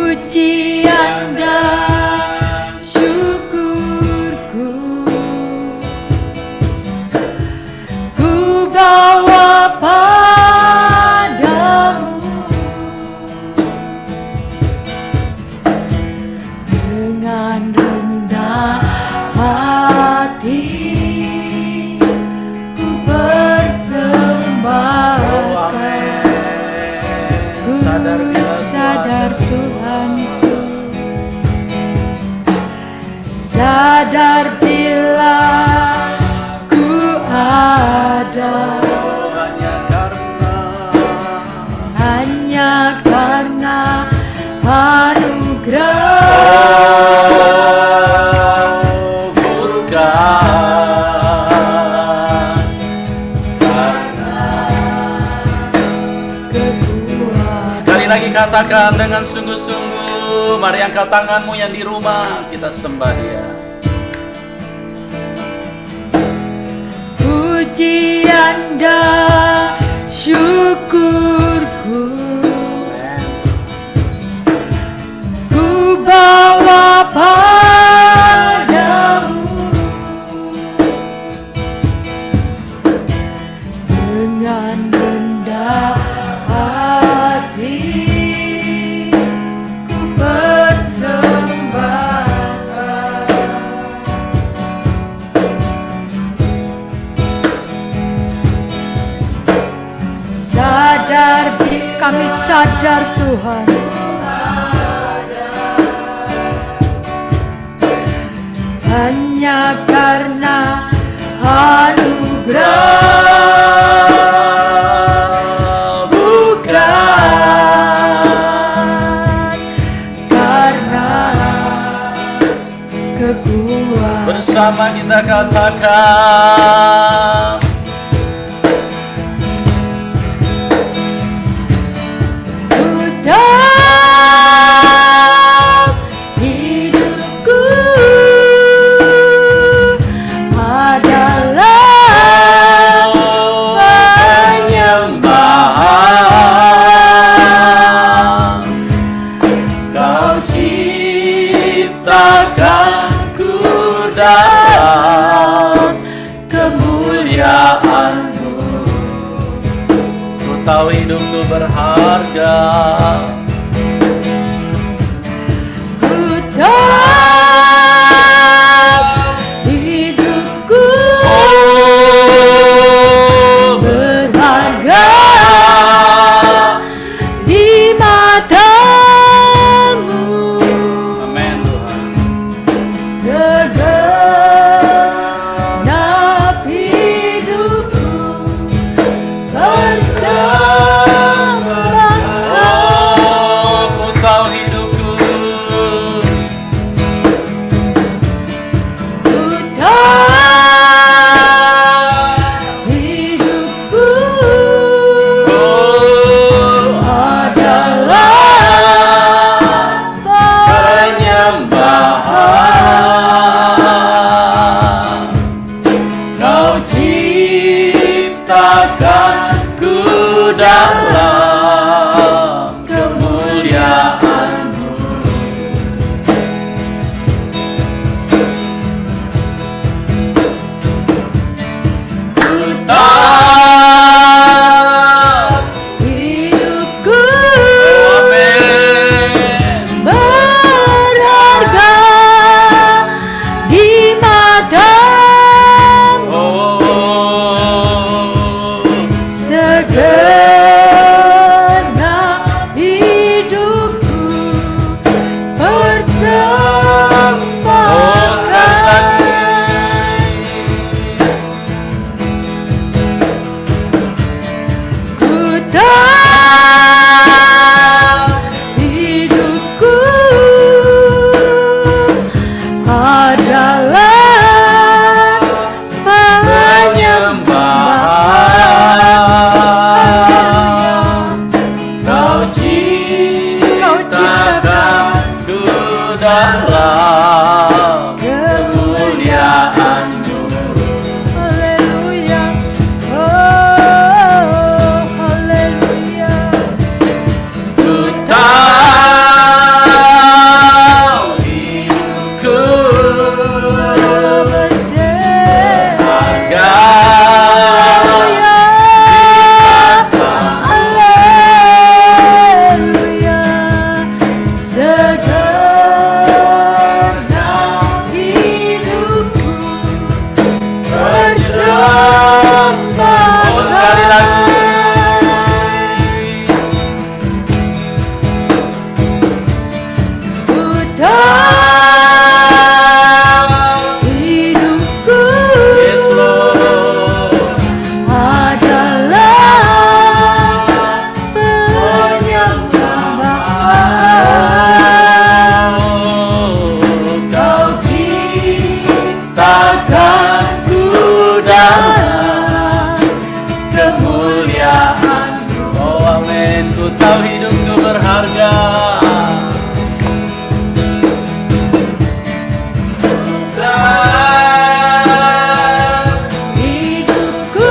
Pujian dan syukurku, ku bawa padamu dengan rendah hati, ku persembahkan. Ku sadar Tuhanku, sadar bila ku ada hanya karena anugerah, Bukan kekuatan. sekali lagi katakan dengan sungguh-sungguh. Mari angkat tanganmu yang di rumah, kita sembah Dia. Pujian dan syukurku, ku bawa padamu dengan rendah hati, ku persembahkan. Sadar kami sadar Tuhan, hanya karena anugerah, bukan karena kekuatan. Bersama kita katakan Dalam hidupku adalah penyembahan. Kau ciptakanku dalam kemuliaan-Mu. Ku tahu hidupku berharga. Ku tahu hidupku berharga di mata-Mu. Amin Tuhan. Segenap hidupku bersembahkan takkan ku dapat kemuliaan-Mu. Oh amin, ku tahu hidupku berharga. Hidupku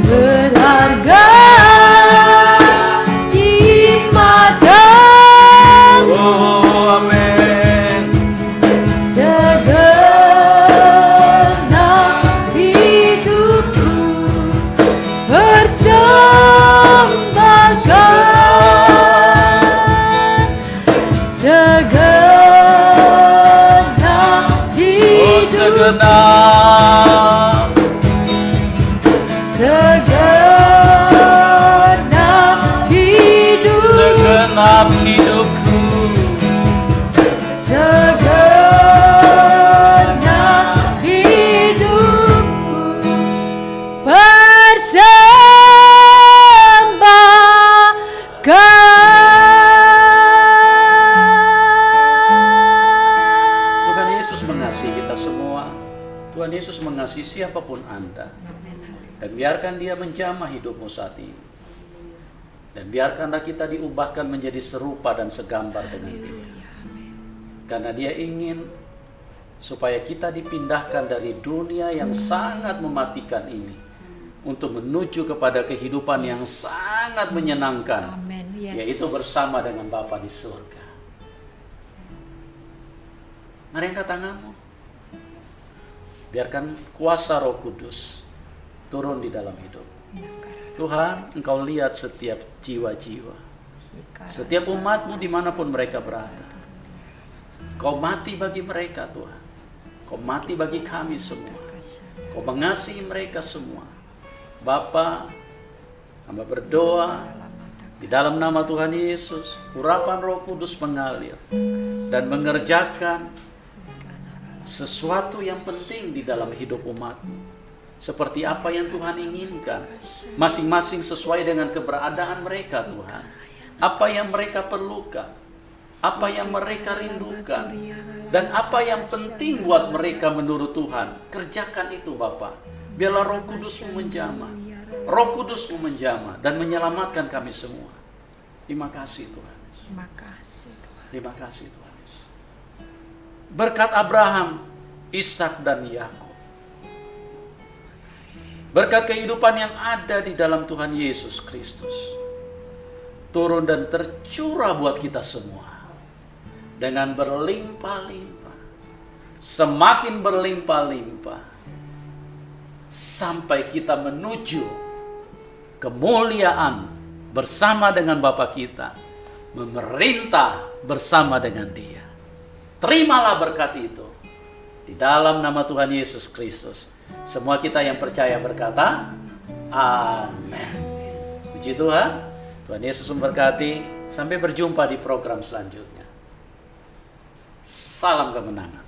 berharga di mata-Mu. Oh amin. Segenap hidupku persembahkan. Segenap Oh hidup, segenap. segenap hidup, Segenap hidupku segenap hidupku persembahkan. Tuhan Yesus mengasihi kita semua. Tuhan Yesus mengasihi siapapun Anda. Dan biarkan Dia menjamah hidupmu saat ini. Dan biarkanlah kita diubahkan menjadi serupa dan segambar dengan Dia. Karena Dia ingin supaya kita dipindahkan dari dunia yang sangat mematikan ini untuk menuju kepada kehidupan yang sangat menyenangkan, Amin. Yes. yaitu bersama dengan Bapa di surga. Mari angkat tanganmu. Biarkan kuasa Roh Kudus turun di dalam hidup. Tuhan, Engkau lihat setiap jiwa-jiwa, setiap umat-Mu dimanapun mereka berada. Kau mati bagi mereka, Tuhan. Kau mati bagi kami semua. Kau mengasihi mereka semua. Bapa, hamba berdoa di dalam nama Tuhan Yesus, urapan Roh Kudus mengalir dan mengerjakan sesuatu yang penting di dalam hidup umat-Mu. Seperti apa yang Tuhan inginkan, masing-masing sesuai dengan keberadaan mereka, Tuhan. Apa yang mereka perlukan, apa yang mereka rindukan, dan apa yang penting buat mereka menurut Tuhan. Kerjakan itu, Bapa. Biarlah Roh Kudus-Mu menjamah, Roh Kudus-Mu menjamah dan menyelamatkan kami semua. Terima kasih, Tuhan. Terima kasih Tuhan. Terima kasih, Tuhan Yesus. Berkat Abraham, Ishak dan Yakub, berkat kehidupan yang ada di dalam Tuhan Yesus Kristus, turun dan tercurah buat kita semua dengan berlimpah-limpah, semakin berlimpah-limpah, sampai kita menuju kemuliaan bersama dengan Bapa kita, memerintah bersama dengan Dia. Terimalah berkat itu di dalam nama Tuhan Yesus Kristus. Semua kita yang percaya berkata, amin. Puji Tuhan. Tuhan Yesus memberkati. Sampai berjumpa di program selanjutnya. Salam kemenangan.